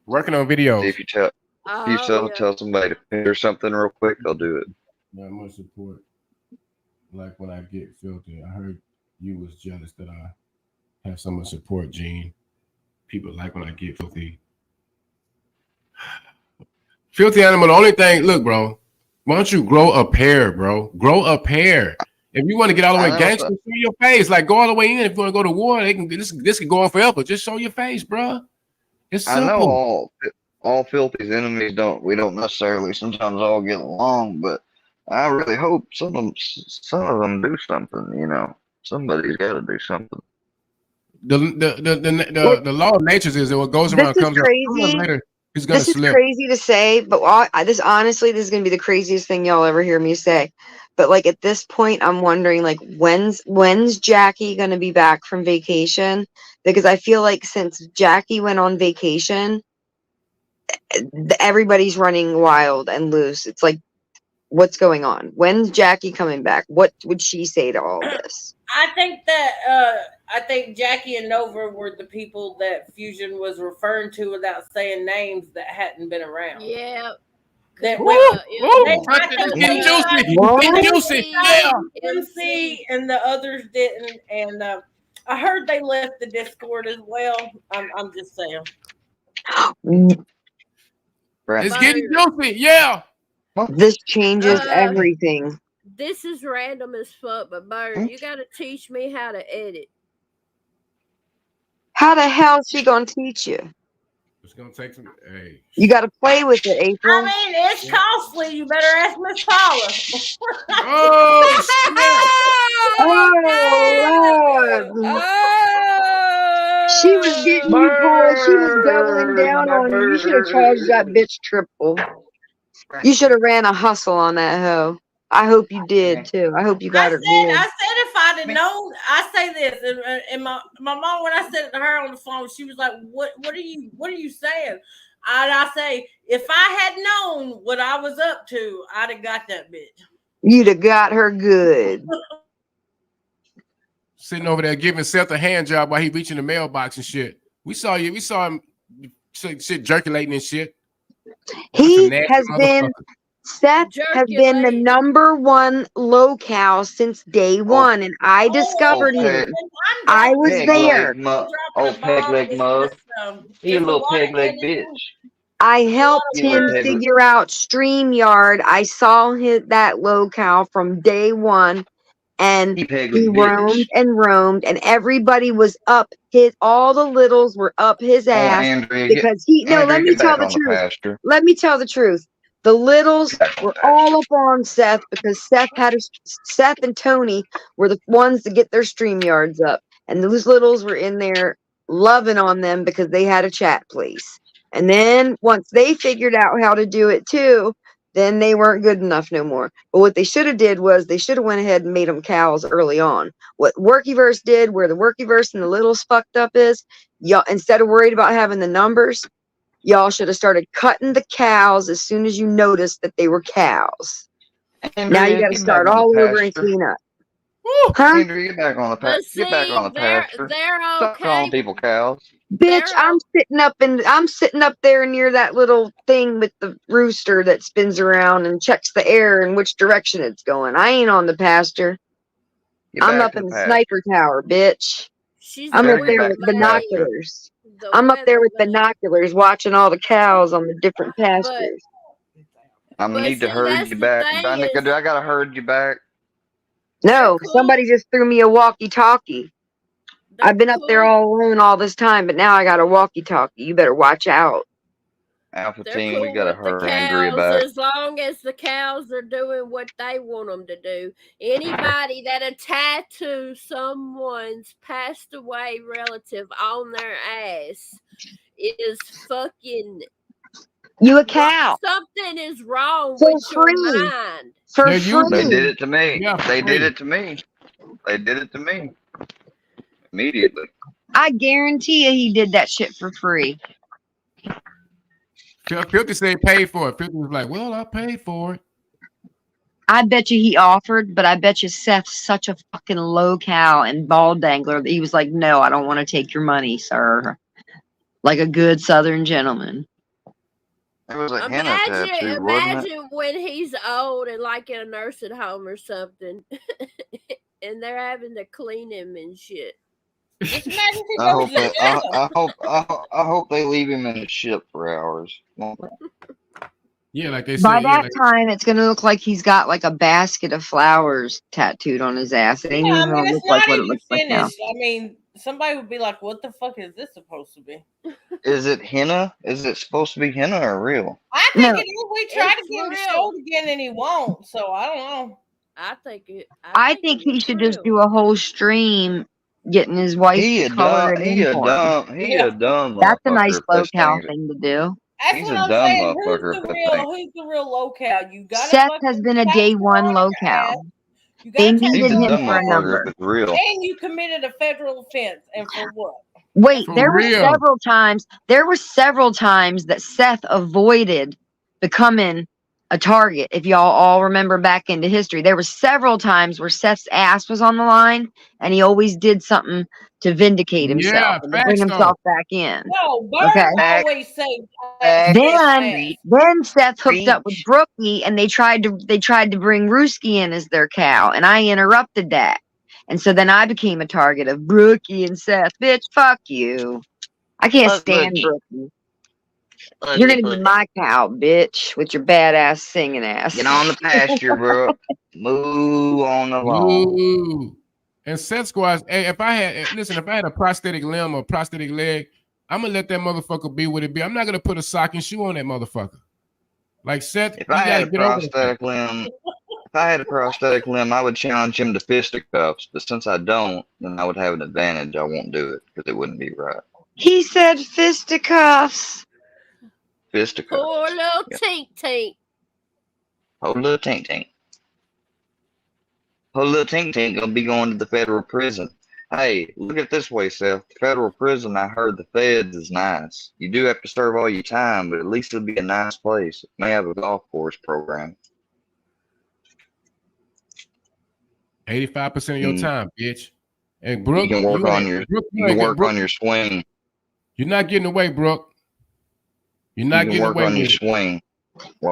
Working on See videos. if you tell somebody to picture something real quick, they'll do it. Yeah, much support. Like when I get filthy. I heard you was jealous that I have so much support, Gene. People like when I get filthy. Filthy animal, the only thing, look, bro. Why don't you grow a pair, bro? Grow a pair. If you want to get all the way gangster, show your face. Like go all the way in. If you want to go to war, this can go on forever. Just show your face, bro. It's simple. I know all filthy's enemies don't necessarily sometimes all get along, but I really hope some of them do something. You know, somebody's got to do something. The law of nature is that what goes around comes around. Later, he's gonna slip. This is crazy to say, but this is going to be the craziest thing y'all ever hear me say. But like at this point, I'm wondering like when's Jackie gonna be back from vacation? Because I feel like since Jackie went on vacation, everybody's running wild and loose. It's like, what's going on? When's Jackie coming back? What would she say to all this? I think Jackie and Nova were the people that Fusion was referring to without saying names that hadn't been around. Yeah. That juicy. MC and the others didn't, and I heard they left the Discord as well. I'm just saying. It's getting juicy, yeah. This changes everything. This is random as fuck, but Bird, you gotta teach me how to edit. How the hell is she gonna teach you? It's gonna take some. Hey, you got to play with it, April. I mean, it's costly. You better ask Miss Paula. Oh shit! She was getting you, Paul. She was doubling down on you. You should have charged that bitch triple. You should have ran a hustle on that hoe. I hope you did too. I hope you got her good. I said if I'd have known, I say this, and my mom, when I said it to her on the phone, she was like, "What are you saying?" I say, if I had known what I was up to, I'd have got that bitch. You'd have got her good. Sitting over there giving Seth a hand job while he reaching the mailbox and shit. We saw him shit circulating and shit. Seth has been the number one locale since day one, and I discovered him. I was there. Peg leg mug. He a little peg leg bitch. I helped him figure out StreamYard. I saw that locale from day one, and he roamed and roamed, and everybody was up all the littles were up his ass because let me tell the truth. Let me tell the truth. The littles were all up on Seth because Seth and Tony were the ones to get their StreamYards up. And those littles were in there loving on them because they had a chat place. And then once they figured out how to do it too, then they weren't good enough no more. But what they should have did was they should have went ahead and made them cows early on. What Workyverse did, where the Workyverse and the littles fucked up is, y'all, instead of worried about having the numbers, y'all should have started cutting the cows as soon as you noticed that they were cows. Now you got to start all over and clean up. Andrew, get back on the pasture. They're okay. Stop calling people cows. Bitch, I'm sitting up there near that little thing with the rooster that spins around and checks the air and which direction it's going. I ain't on the pasture. I'm up in the sniper tower, bitch. I'm up there with binoculars. I'm up there with binoculars watching all the cows on the different pastures. I'm gonna need to herd you back. I gotta herd you back. No, somebody just threw me a walkie-talkie. I've been up there all alone all this time, but now I got a walkie-talkie. You better watch out. Alpha team, we gotta herd Andrea back. As long as the cows are doing what they want them to do. Anybody that'll tattoo someone's passed away relative on their ass is fucking You a cow. Something is wrong For with free. your mind. For Yeah, free. They did it to me. Yeah, for They free. did it to me. They did it to me. Immediately. I guarantee you he did that shit for free. 50 said he paid for it. 50 was like, well, I paid for it. I bet you he offered, but I bet you Seth's such a fucking low cow and ball dangler that he was like, no, I don't want to take your money, sir. Like a good Southern gentleman. It was a henna tattoo, wasn't it? Imagine when he's old and like in a nursing home or something, and they're having to clean him and shit. Just imagine he I goes hope, to jail. I hope they leave him in the ship for hours. Yeah, like they By said. that time, it's going to look like he's got like a basket of flowers tattooed on his ass. It ain't Yeah, I even mean, going to it's look like not what it even looks like now. finished. I mean, somebody would be like, "What the fuck is this supposed to be?" Is it henna? Is it supposed to be henna or real? I think No. it is. We tried to It's get him real. showed again, and he won't. So I don't know. I think he should just do a whole stream getting his wife to color it in for him. He a dumb That's a nice motherfucker if low this cow thing- thing to do. That's He's what a I'm dumb saying. motherfucker if that thing- Who's the real low cow? You got Seth has been a day one low cow. They needed He's a him dumb for a motherfucker number. if it's real. And you committed a federal offense, and for what? Wait, For there real. were several times that Seth avoided becoming a target. If y'all all remember back into history, there were several times where Seth's ass was on the line, and he always did something to vindicate himself Yeah, and to bring facts, himself though. back in. No, Burns Okay. always say Then Seth hooked up with Brookie, and they tried to bring Ruski in as their cow, and I interrupted that. And so then I became a target of Brookie and Seth. Bitch, fuck you. I can't stand Brookie. You're gonna be my cow, bitch, with your badass singing ass. Get on the pasture, bro. Move on along. Ooh. And Seth Squash, hey, if I had a prosthetic limb or prosthetic leg, I'm gonna let that motherfucker be what it be. I'm not gonna put a sock and shoe on that motherfucker. Like Seth, If I had a prosthetic limb, I would challenge him to fisticuffs. But since I don't, then I would have an advantage. I won't do it because it wouldn't be right. He said fisticuffs. Fisticuffs. Poor little tink tink. Whole little tink tink. Whole little tink tink gonna be going to the federal prison. Hey, look at it this way, Seth. Federal prison, I heard the feds is nice. You do have to serve all your time, but at least it'll be a nice place. It may have a golf course program. 85% of your time, bitch. And Brooke, you can work on your swing. You're not getting away, Brooke. You're not getting away on your with swing.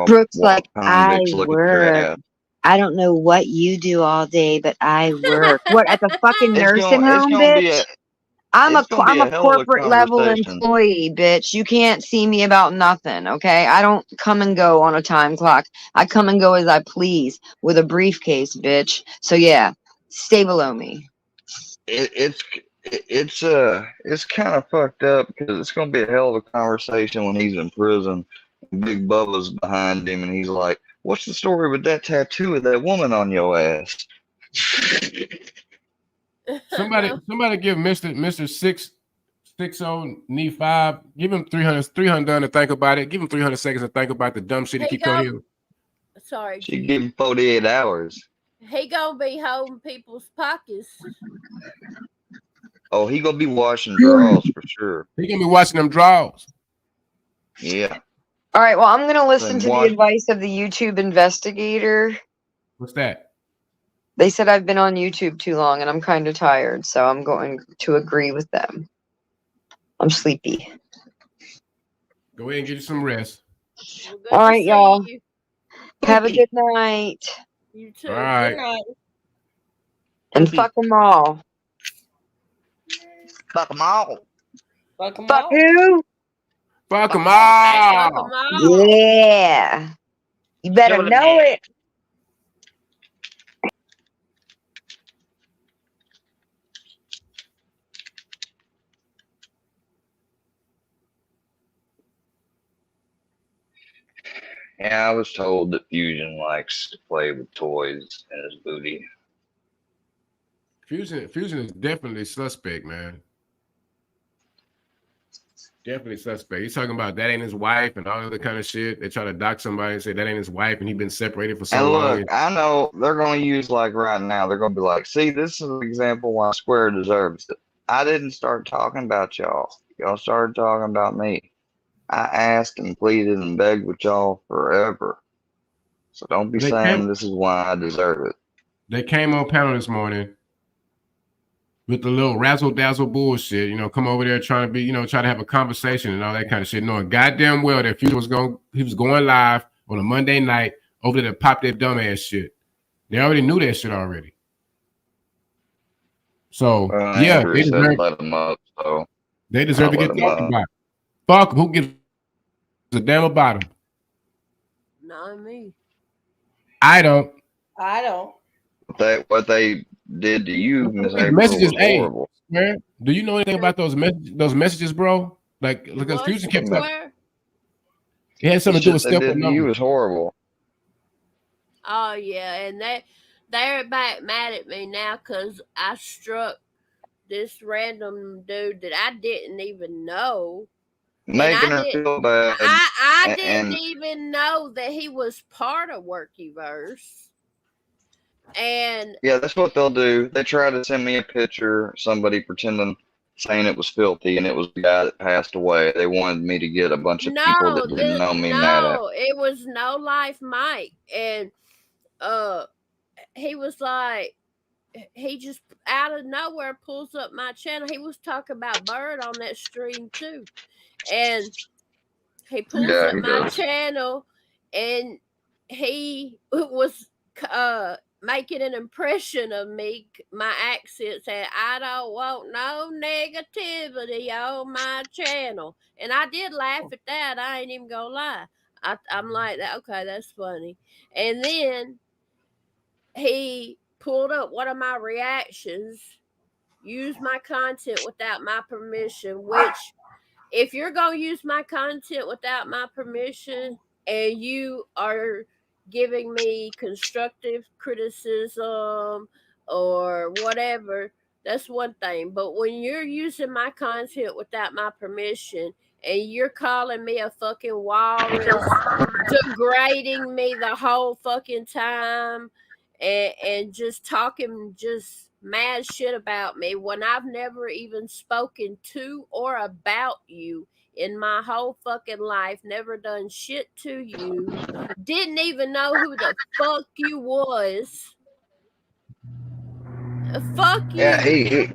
Brooke's like, I work. I don't know what you do all day, but I work. What, at the fucking nursing home, bitch? I'm a corporate level employee, bitch. You can't see me about nothing, okay? I don't come and go on a time clock. I come and go as I please with a briefcase, bitch. So yeah, stay below me. It's kind of fucked up because it's gonna be a hell of a conversation when he's in prison. Big Bubba's behind him, and he's like, "What's the story with that tattoo of that woman on your ass?" Somebody give Mr. 660 knee 5. Give him 300 to think about it. Give him 300 seconds to think about the dumb shit he keep on here. Sorry, she give him 48 hours. He gonna be holding people's pockets. Oh, he gonna be washing drawers for sure. He gonna be washing them drawers. Yeah. All right. Well, I'm gonna listen to the advice of the YouTube investigator. What's that? They said I've been on YouTube too long and I'm kind of tired, so I'm going to agree with them. I'm sleepy. Go ahead and get you some rest. All right, y'all. Have a good night. You too. All right. Good night. And fuck them all. Fuck them all. Fuck them Fuck all. who? Fuck them all. Fuck 'em all. Yeah. You better know it. Yeah, I was told that Fusion likes to play with toys in his booty. Fusion is definitely suspect, man. Definitely suspect. He's talking about that ain't his wife and all other kind of shit. They try to dock somebody and say that ain't his wife and he's been separated for so long. And look, I know they're going to use like right now. They're going to be like, see, this is an example why Square deserves it. I didn't start talking about y'all. Y'all started talking about me. I asked and pleaded and begged with y'all forever. So don't be saying this is why I deserve it. They came on panel this morning with the little razzle dazzle bullshit, come over there trying to be, try to have a conversation and all that kind of shit, knowing goddamn well that he was going live on a Monday night over there to pop that dumbass shit. They already knew that shit already. So yeah, Andrew said let them up, so they deserve to get talked about. Fuck, who gives a damn about them? Not me. I don't. What they did to you, Miss April, messages, was horrible. Man, do you know anything about those messages, bro? Like Fusion kept talking. It had something to do with stuff. You was horrible. Oh yeah, and they're back mad at me now because I struck this random dude that I didn't even know. Making her feel bad. I didn't even know that he was part of Workyverse. And yeah, that's what they'll do. They try to send me a picture, somebody pretending saying it was filthy, and it was the guy that passed away. They wanted me to get a bunch of people that didn't know me mad at. It was No Life Mike, and he was like, he just out of nowhere pulls up my channel. He was talking about Bird on that stream too, and he pulls up my channel, and he was making an impression of me, my accent, saying, I don't want no negativity on my channel. And I did laugh at that. I ain't even gonna lie. I'm like, okay, that's funny. And then he pulled up one of my reactions, used my content without my permission, which if you're going to use my content without my permission and you are giving me constructive criticism or whatever, that's one thing. But when you're using my content without my permission and you're calling me a fucking walrus, degrading me the whole fucking time, and just talking just mad shit about me when I've never even spoken to or about you in my whole fucking life, never done shit to you, didn't even know who the fuck you was. Fuck you. Yeah, he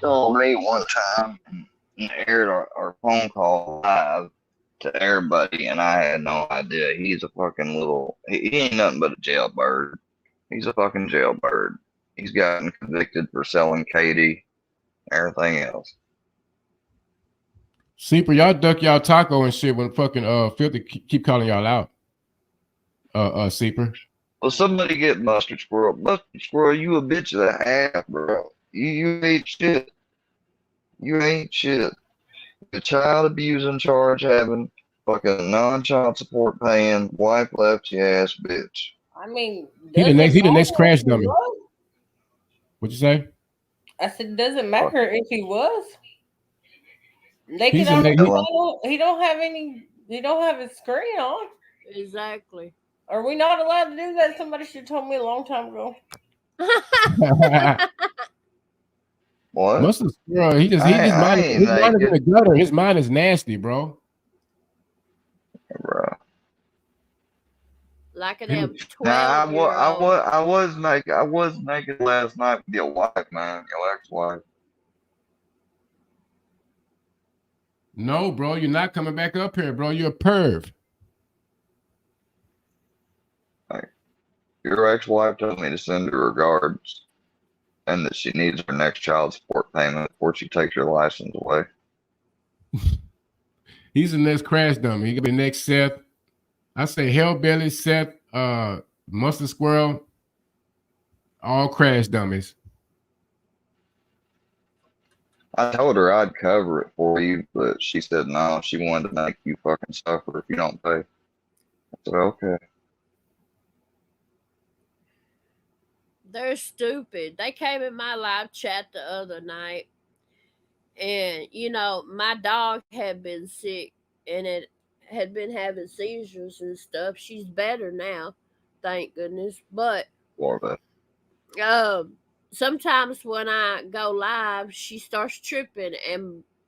called me one time and aired our phone call live to everybody, and I had no idea. He's a fucking he ain't nothing but a jailbird. He's a fucking jailbird. He's gotten convicted for selling Katie, everything else. Seeper, y'all duck y'all taco and shit when fucking Filthy keep calling y'all out. Seeper. Well, somebody get Mustard Squirrel. Mustard Squirrel, you a bitch and a half, bro. You ain't shit. You ain't shit. The child abusing charge having, fucking non-child support paying, wife left you ass bitch. I mean, he the next crash dummy. What'd you say? I said, it doesn't matter if he was. They can only he don't have his screen on. Exactly. Are we not allowed to do that? Somebody should have told me a long time ago. What? Mustard Squirrel, his mind is in the gutter. His mind is nasty, bro. Bro. Like an M12. I was naked last night with your wife, man. Your ex-wife. No, bro, you're not coming back up here, bro. You're a perv. Your ex-wife told me to send her regards and that she needs her next child support payment before she takes her license away. He's the next crash dummy. He could be the next Seth. I say Hellbelly, Seth, Mustard Squirrel, all crash dummies. I told her I'd cover it for you, but she said no. She wanted to make you fucking suffer if you don't pay. I said, okay. They're stupid. They came in my live chat the other night And you know, my dog had been sick and it had been having seizures and stuff. She's better now, thank goodness. But um, sometimes when I go live, she starts tripping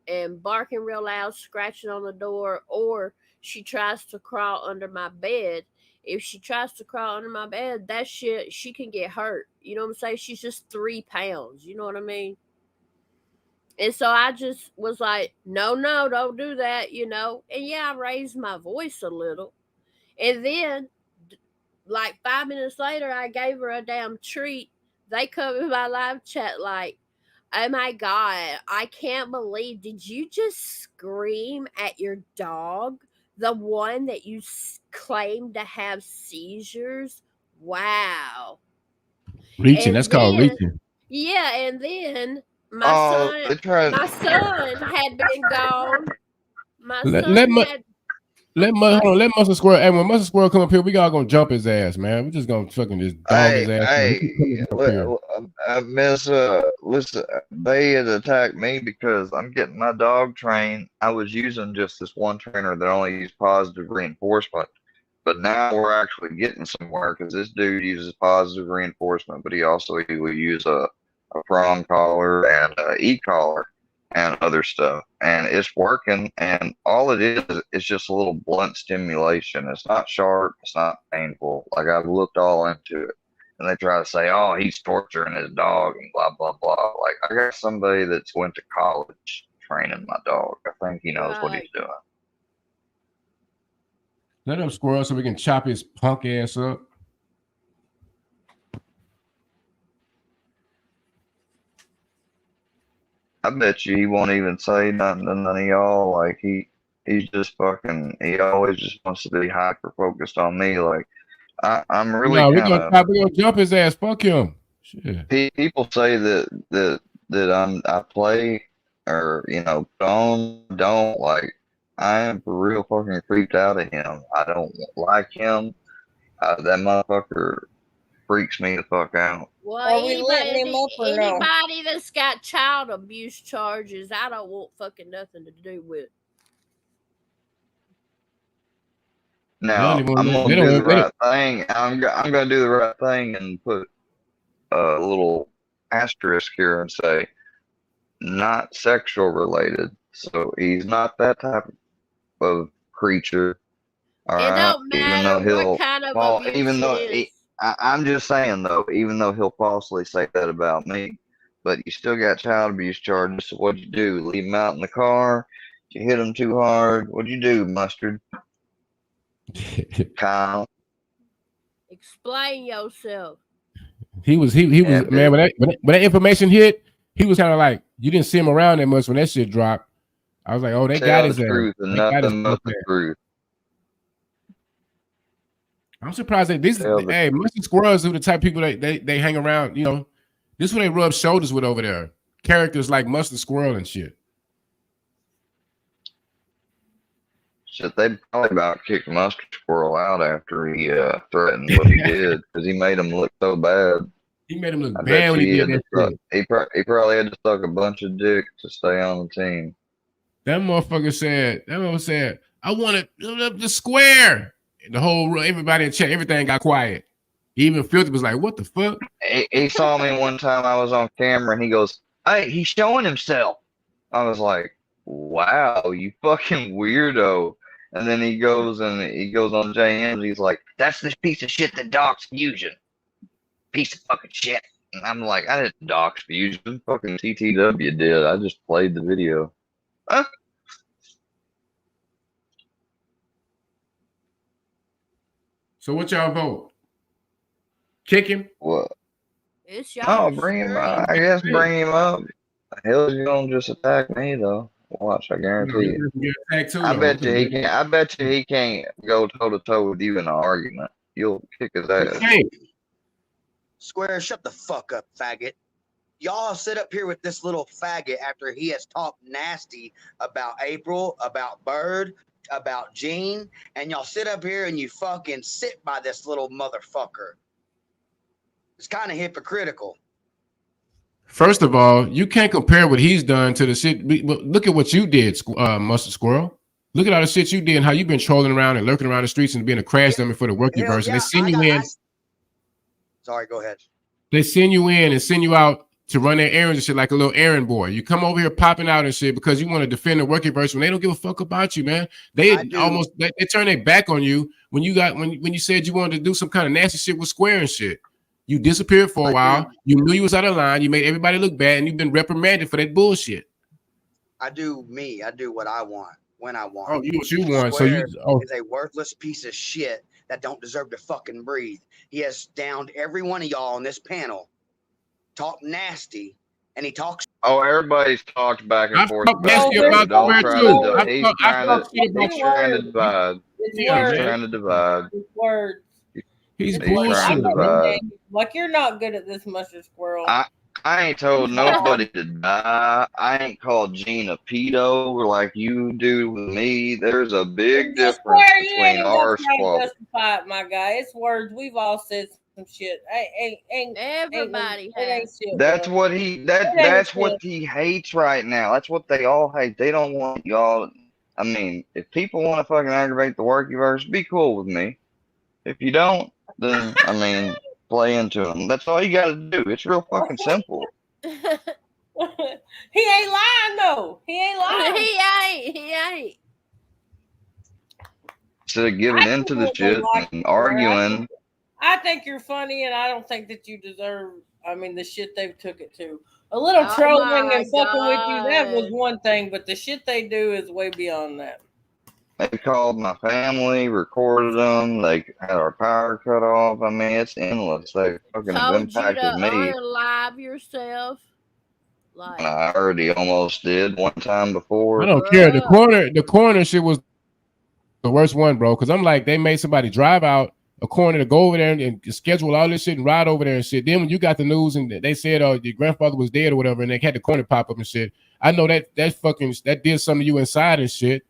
and barking real loud, scratching on the door, or she tries to crawl under my bed. If she tries to crawl under my bed, that shit, she can get hurt. You know what I'm saying? She's just 3 pounds. You know what I mean? And so I just was like, no, don't do that, you know. And yeah, I raised my voice a little. And then, like 5 minutes later, I gave her a damn treat. They come in my live chat like, oh my God, I can't believe, did you just scream at your dog? The one that you claimed to have seizures? Wow. Reaching, that's called reaching. Yeah, and then my son had been gone. Let Mustard Squirrel. Hey, when Mustard Squirrel come up here, we all gonna jump his ass, man. We just gonna fucking just dog his ass. Listen, they had attacked me because I'm getting my dog trained. I was using just this one trainer that only used positive reinforcement, but now we're actually getting somewhere because this dude uses positive reinforcement, but he will use a prong collar and a e-collar and other stuff, and it's working. And all it is just a little blunt stimulation. It's not sharp, it's not painful. Like, I've looked all into it, and they try to say, oh, he's torturing his dog and blah blah blah. Like, I got somebody that's went to college training my dog. I think he knows what he's doing. Let him squirrel so we can chop his punk ass up. I bet you he won't even say nothing to none of y'all. Like, he's just fucking, he always just wants to be hyper focused on me. Like, I'm really we gonna jump his ass. Fuck him. Shit. People say that I play or, you know, don't like. I am for real fucking creeped out of him. I don't like him. That motherfucker freaks me the fuck out. Well, anybody that's got child abuse charges, I don't want fucking nothing to do with. Now, I'm gonna do the right thing. I'm gonna do the right thing and put a little asterisk here and say, not sexual related. So he's not that type of creature. All right. It don't matter what kind of abuse even though it is. I'm just saying, though, even though he'll falsely say that about me, but you still got child abuse charges. So what'd you do? Leave him out in the car? Did you hit him too hard? What'd you do, Mustard? Kyle, explain yourself. He was man. When that information hit, he was kind of like, you didn't see him around that much when that shit dropped. I was like, oh, they got his truth and nothing but the truth. I'm surprised that Mustard Squirrels are the type of people they hang around. You know, this is what they rub shoulders with over there. Characters like Mustard Squirrel and shit. Shit, they probably about kicked Mustard Squirrel out after he threatened what he did because he made him look so bad. He made him look bad when he did that shit. He probably had to suck a bunch of dick to stay on the team. That motherfucker said, I want the square. The whole everybody in chat, everything got quiet. Even Filthy was like, what the fuck? He saw me one time. I was on camera and he goes, hey, he's showing himself. I was like, wow, you fucking weirdo. And then he goes on JM's. He's like, that's this piece of shit that Doc's Fusion. Piece of fucking shit. And I'm like, I didn't Doc's Fusion. Fucking TTW did. I just played the video. Huh? So what y'all vote? Kick him? What? It's y'all. Bring him up. I guess bring him up. Hell's gonna just attack me though. Watch, I guarantee you. I bet you he can't go toe to toe with you in an argument. You'll kick his ass. Square, shut the fuck up, faggot. Y'all sit up here with this little faggot after he has talked nasty about April, about Bird, about Gene, and y'all sit up here and you fucking sit by this little motherfucker. It's kind of hypocritical. First of all, you can't compare what he's done to the shit. Look at what you did, Mustard Squirrel. Look at all the shit you did and how you've been trolling around and lurking around the streets and being a crash dummy for the workyverse. And they send you in. Sorry, go ahead. They send you in and send you out to run their errands and shit like a little errand boy. You come over here popping out and shit because you want to defend the workyverse when they don't give a fuck about you, man. They turn their back on you when you said you wanted to do some kind of nasty shit with Square and shit. You disappeared for a while. You knew you was out of line. You made everybody look bad, and you've been reprimanded for that bullshit. I do me. I do what I want when I want. Oh, you what you want. Square is a worthless piece of shit that don't deserve to fucking breathe. He has downed every one of y'all on this panel. Talk nasty, and he talks. Oh, everybody's talked back and forth. Nasty about Don't try to. He's trying to divide. He's trying to divide. It's words. He's bullshit. Like you're not good at this, Mustard Squirrel. I ain't told nobody to die. I ain't called Gene a pedo like you do with me. There's a big difference between our squad. Justify it, my guy. It's words. We've all said some shit. Everybody has. That's what that's what he hates right now. That's what they all hate. They don't want y'all. I mean, if people want to fucking aggravate the workyverse, be cool with me. If you don't, then I mean, play into them. That's all you got to do. It's real fucking simple. He ain't lying though. He ain't lying. He ain't. Instead of giving into the shit and arguing. I think you're funny, and I don't think that you deserve. I mean, the shit they've took it to. A little trolling and fucking with you, that was one thing, but the shit they do is way beyond that. They called my family, recorded them. They had our power cut off. I mean, it's endless. They fucking impacted me. Unalive yourself. Like, I already almost did one time before. I don't care. The corner shit was the worst one, bro. Because I'm like, they made somebody drive out a corner to go over there and schedule all this shit and ride over there and shit. Then when you got the news and they said, oh, your grandfather was dead or whatever, and they had the corner pop up and shit. I know that did something to you inside and shit.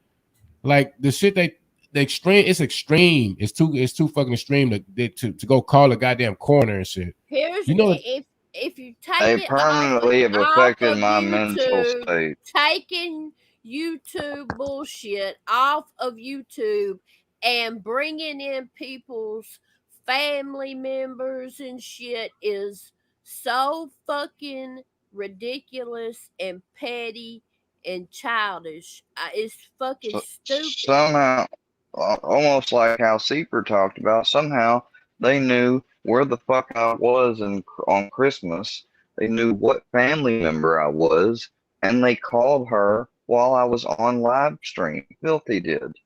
Like the shit the extreme, it's extreme. It's too fucking extreme to go call a goddamn corner and shit. Here's if you take they permanently have affected my mental state. Taking YouTube bullshit off of YouTube and bringing in people's family members and shit is so fucking ridiculous and petty and childish. It's fucking stupid. Somehow, almost like how Seeper talked about, somehow they knew where the fuck I was on Christmas. They knew what family member I was, and they called her while I was on live stream. Filthy did.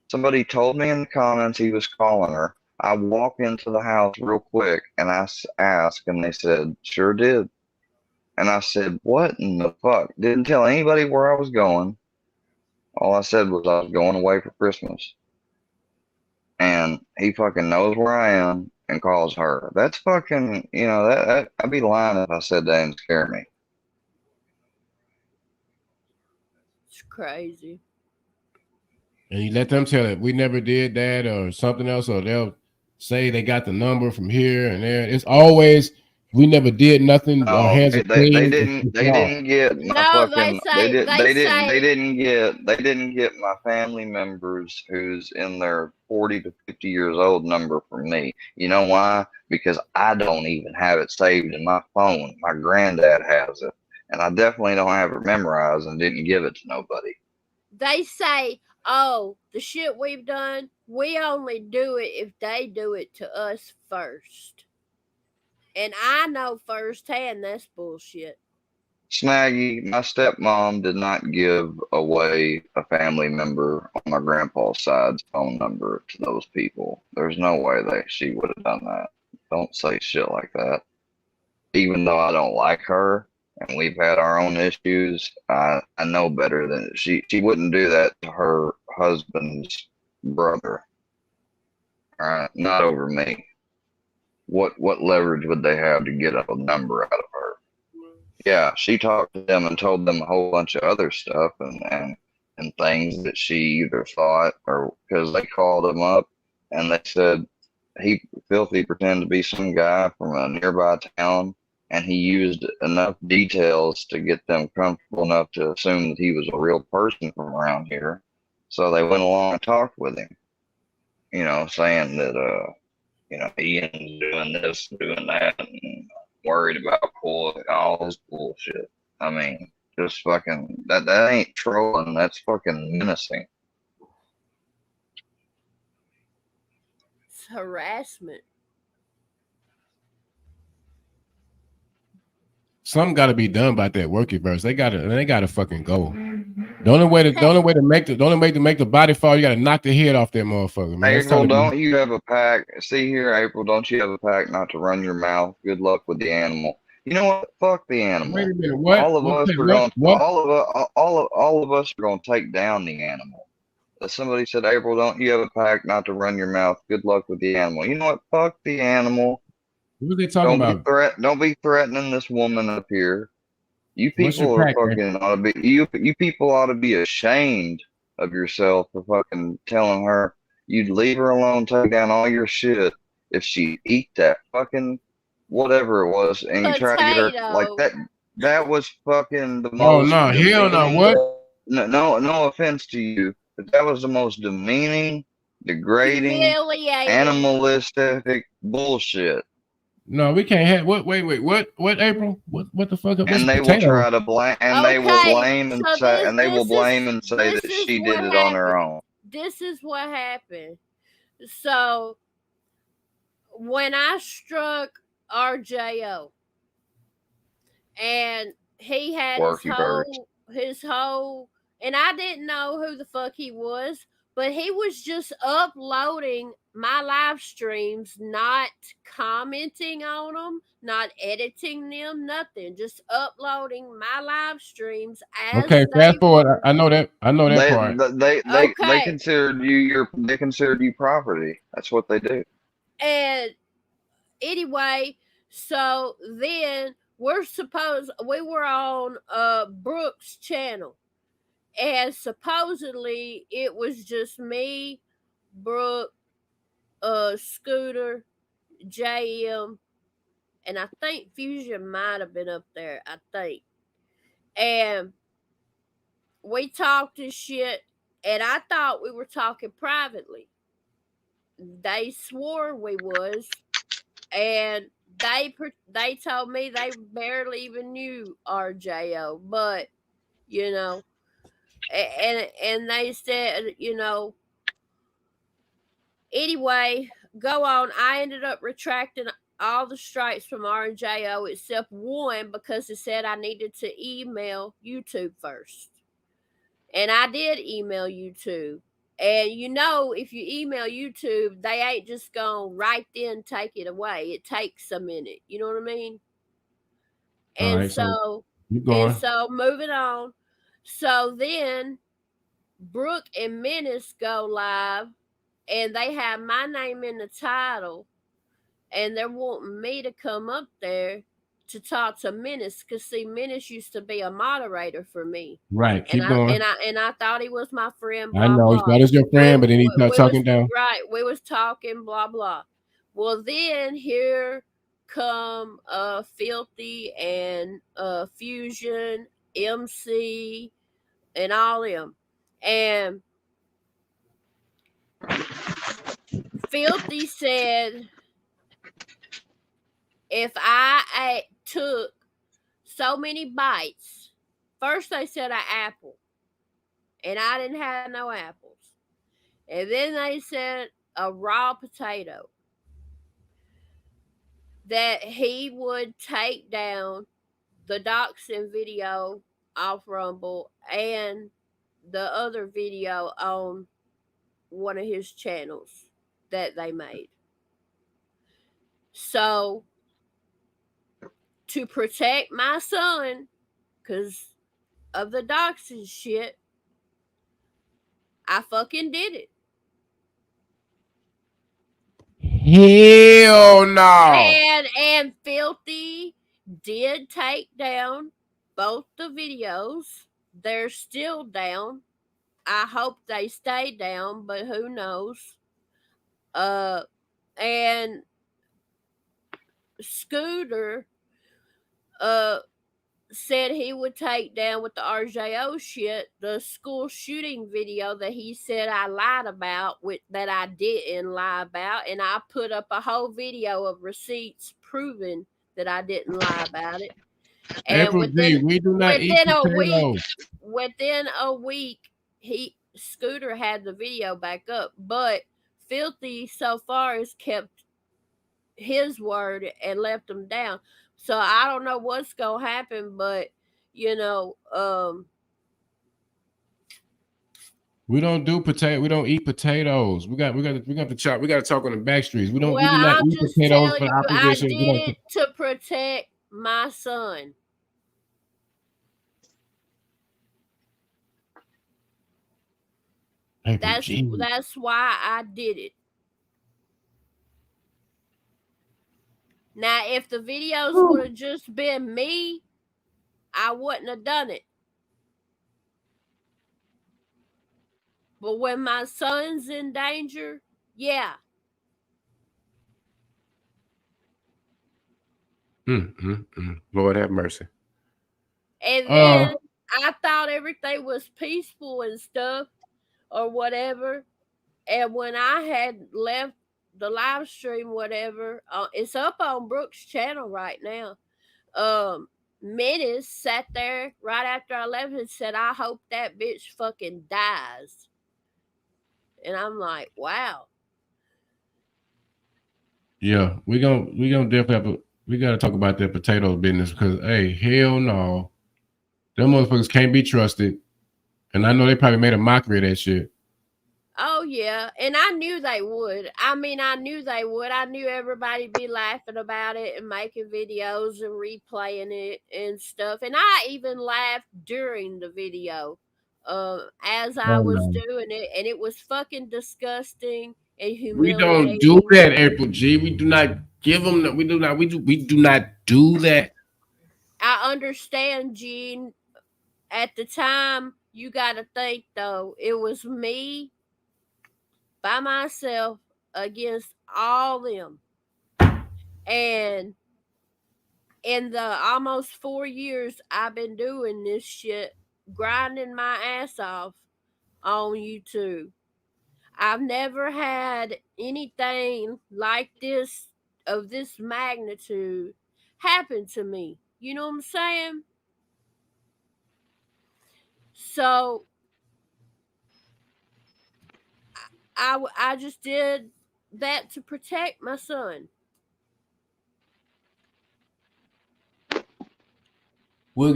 Somebody told me in the comments he was calling her. I walked into the house real quick, and I asked, and they said, sure did. And I said, what in the fuck? Didn't tell anybody where I was going. All I said was I was going away for Christmas. And he fucking knows where I am and calls her. That's fucking, that I'd be lying if I said that didn't scare me. It's crazy. And you let them tell it, we never did that or something else, or they'll say they got the number from here and there. It's always, we never did nothing. Our hands are clean. They didn't get my fucking. They didn't get my family members who's in their 40 to 50 years old number from me. You know why? Because I don't even have it saved in my phone. My granddad has it, and I definitely don't have it memorized and didn't give it to nobody. They say, oh, the shit we've done, we only do it if they do it to us first. And I know firsthand that's bullshit. Snaggy, my stepmom did not give away a family member on my grandpa's side's phone number to those people. There's no way she would have done that. Don't say shit like that. Even though I don't like her and we've had our own issues, I know better than she wouldn't do that to her husband's brother. All right, not over me. What leverage would they have to get a number out of her? Yeah, she talked to them and told them a whole bunch of other stuff and things that she either thought or because they called him up and they said Filthy pretended to be some guy from a nearby town and he used enough details to get them comfortable enough to assume that he was a real person from around here. So they went along and talked with him, saying that, Ian's doing this, doing that, and worried about all this bullshit. I mean, just fucking, that ain't trolling, that's fucking menacing. It's harassment. Something got to be done about that workiverse. They gotta fucking go. The only way to make the body fall, you gotta knock the head off that motherfucker, man. April, don't you have a pack? See here, April, don't you have a pack not to run your mouth? Good luck with the animal. You know what? Fuck the animal. Wait a minute. What? All of us are going. What? All of us are going to take down the animal. Somebody said, April, don't you have a pack not to run your mouth? Good luck with the animal. You know what? Fuck the animal. What are they talking about? Don't be threatening this woman up here. You people are fucking ought to be. You people ought to be ashamed of yourself for fucking telling her you'd leave her alone, take down all your shit if she eat that fucking whatever it was, and you try to get her like that. That was fucking the most. Oh no, hell no! What? No offense to you, but that was the most demeaning, degrading, animalistic bullshit. No, we can't have what? Wait, what? April? What the fuck? And they will try to blame, and they will blame and say, and they will blame and say that she did it on her own. This is what happened. So when I struck RJO, and he had his whole, and I didn't know who the fuck he was, but he was just uploading my live streams, not commenting on them, not editing them, nothing. Just uploading my live streams as fast forward. I know that part. They considered you property. That's what they do. And anyway, so then we were on Brooke's channel, and supposedly it was just me, Brooke, Scooter, JM, and I think Fusion might have been up there, I think. And we talked and shit, and I thought we were talking privately. They swore we was, and they told me they barely even knew RJO, but and they said, anyway, go on. I ended up retracting all the strikes from RJO except one because it said I needed to email YouTube first. And I did email YouTube. And if you email YouTube, they ain't just going right then take it away. It takes a minute. You know what I mean? And right, so moving on. So then Brooke and Menace go live, and they have my name in the title, and they're wanting me to come up there to talk to Menace, because see, Menace used to be a moderator for me. Right, keep going. And I thought he was my friend. I know he's not as your friend, but then he started talking down. Right, we was talking, blah blah. Well, then here come Filthy and Fusion, MC, and all them, and Filthy said if I took so many bites, first they said an apple, and I didn't have no apples, and then they said a raw potato, that he would take down the doxing video off Rumble and the other video on one of his channels that they made. So to protect my son, because of the doxing shit, I fucking did it. Hell no. And Filthy did take down both the videos. They're still down. I hope they stay down, but who knows? And Scooter said he would take down with the RJO shit the school shooting video that he said I lied about, that I didn't lie about, and I put up a whole video of receipts proving that I didn't lie about it. And April G, we do not eat potatoes. Within a week, Scooter had the video back up, but Filthy so far has kept his word and left him down. So I don't know what's gonna happen, but you know, we don't do potato. We don't eat potatoes. We got to chop. We got to talk on the back streets. We don't. Well, we do not I'm eat just potatoes telling for you, opposition. I did it to protect my son. That's why I did it. Now, if the videos would have just been me, I wouldn't have done it. But when my son's in danger, yeah. Lord have mercy. And then I thought everything was peaceful and stuff or whatever. And when I had left the live stream, whatever, it's up on Brooke's channel right now. Menace sat there right after I left and said, I hope that bitch fucking dies. And I'm like, wow. Yeah, we gonna definitely we gotta talk about that potato business because hey, hell no. Them motherfuckers can't be trusted. And I know they probably made a mockery of that shit. Oh, yeah. And I knew they would. I knew they would. I knew everybody be laughing about it and making videos and replaying it and stuff. And I even laughed during the video as I was doing it. And it was fucking disgusting and humiliating. We don't do that, April G. We do not give them that. We do not do that. I understand, Gene. At the time, you got to think, though, it was me by myself against all them. And in the almost 4 years I've been doing this shit, grinding my ass off on YouTube, I've never had anything like this of this magnitude happen to me. You know what I'm saying? So I just did that to protect my son. We'll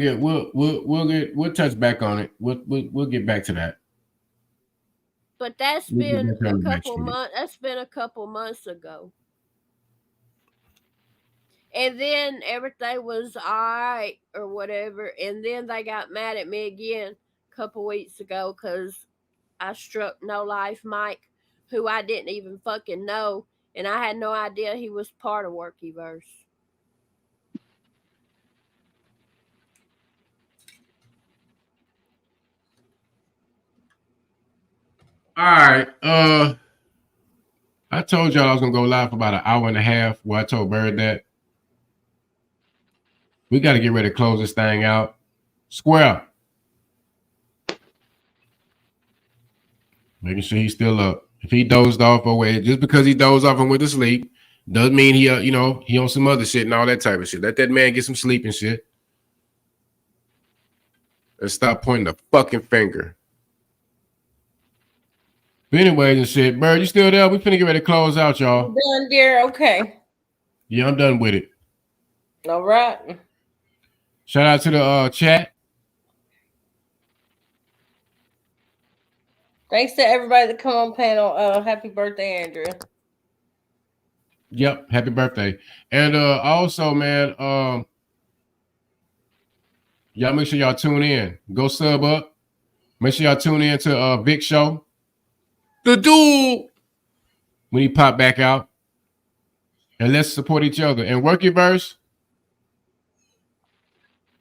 touch back on it. We'll get back to that. But that's been a couple months. That's been a couple months ago. And then everything was all right or whatever. And then they got mad at me again a couple weeks ago because I struck No Life Mike, who I didn't even fucking know. And I had no idea he was part of Workyverse. All right. I told y'all I was gonna go live for about an hour and a half. Where I told Bird that we got to get ready to close this thing out. Square. Making sure he's still up. If he dozed off away, just because he dozed off and went to sleep, doesn't mean he he on some other shit and all that type of shit. Let that man get some sleep and shit. And stop pointing the fucking finger. But anyways and shit, Bird, you still there? We finna get ready to close out, y'all. I'm done, dear. Okay. Yeah, I'm done with it. All right. Shout out to the chat. Thanks to everybody that come on panel. Happy birthday, Andrea. Yep, happy birthday. And also, man, y'all make sure y'all tune in. Go sub up. Make sure y'all tune in to Vic Show. The dude when he pop back out. And let's support each other. And Workyverse,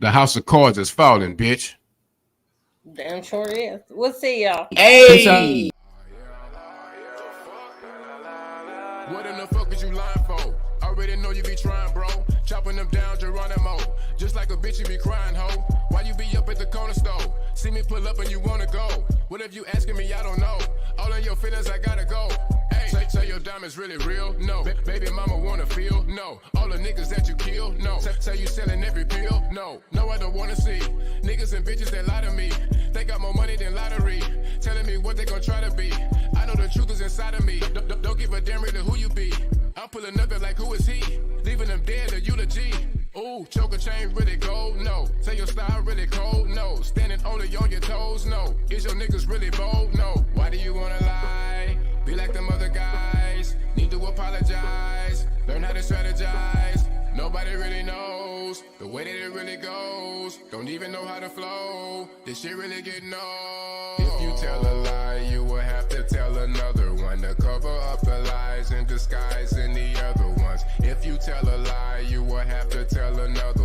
the house of cards is falling, bitch. Damn sure is. We'll see y'all. Hey! What in the fuck is you lying for? Already know you be trying, bro. Chopping them down, Geronimo. Just like a bitch, you be crying, ho. Why you be up at the corner store? See me pull up and you wanna go. What if you asking me? I don't know. All in your feelings, I gotta go. Hey, say your diamonds really real? No. Baby mama wanna feel? No. All the niggas that you kill? No. Say you selling every pill? No. No, I don't wanna see niggas and bitches that lie to me. They got more money than lottery. Telling me what they gon' try to be. I know the truth is inside of me. Don't give a damn really who you be. I'm pulling up like who is he? Leaving them dead, a eulogy. Ooh, choker chain really gold? No. Say your style really cold? No. Standing only on your toes? No. Is your niggas really bold? No. Why do you wanna lie? Be like them other guys. Need to apologize. Learn how to strategize. Nobody really knows the way that it really goes. Don't even know how to flow. This shit really getting old. If you tell a lie, you will have to tell another one to cover up the lies and disguise any other ones. If you tell a lie, you will have to tell another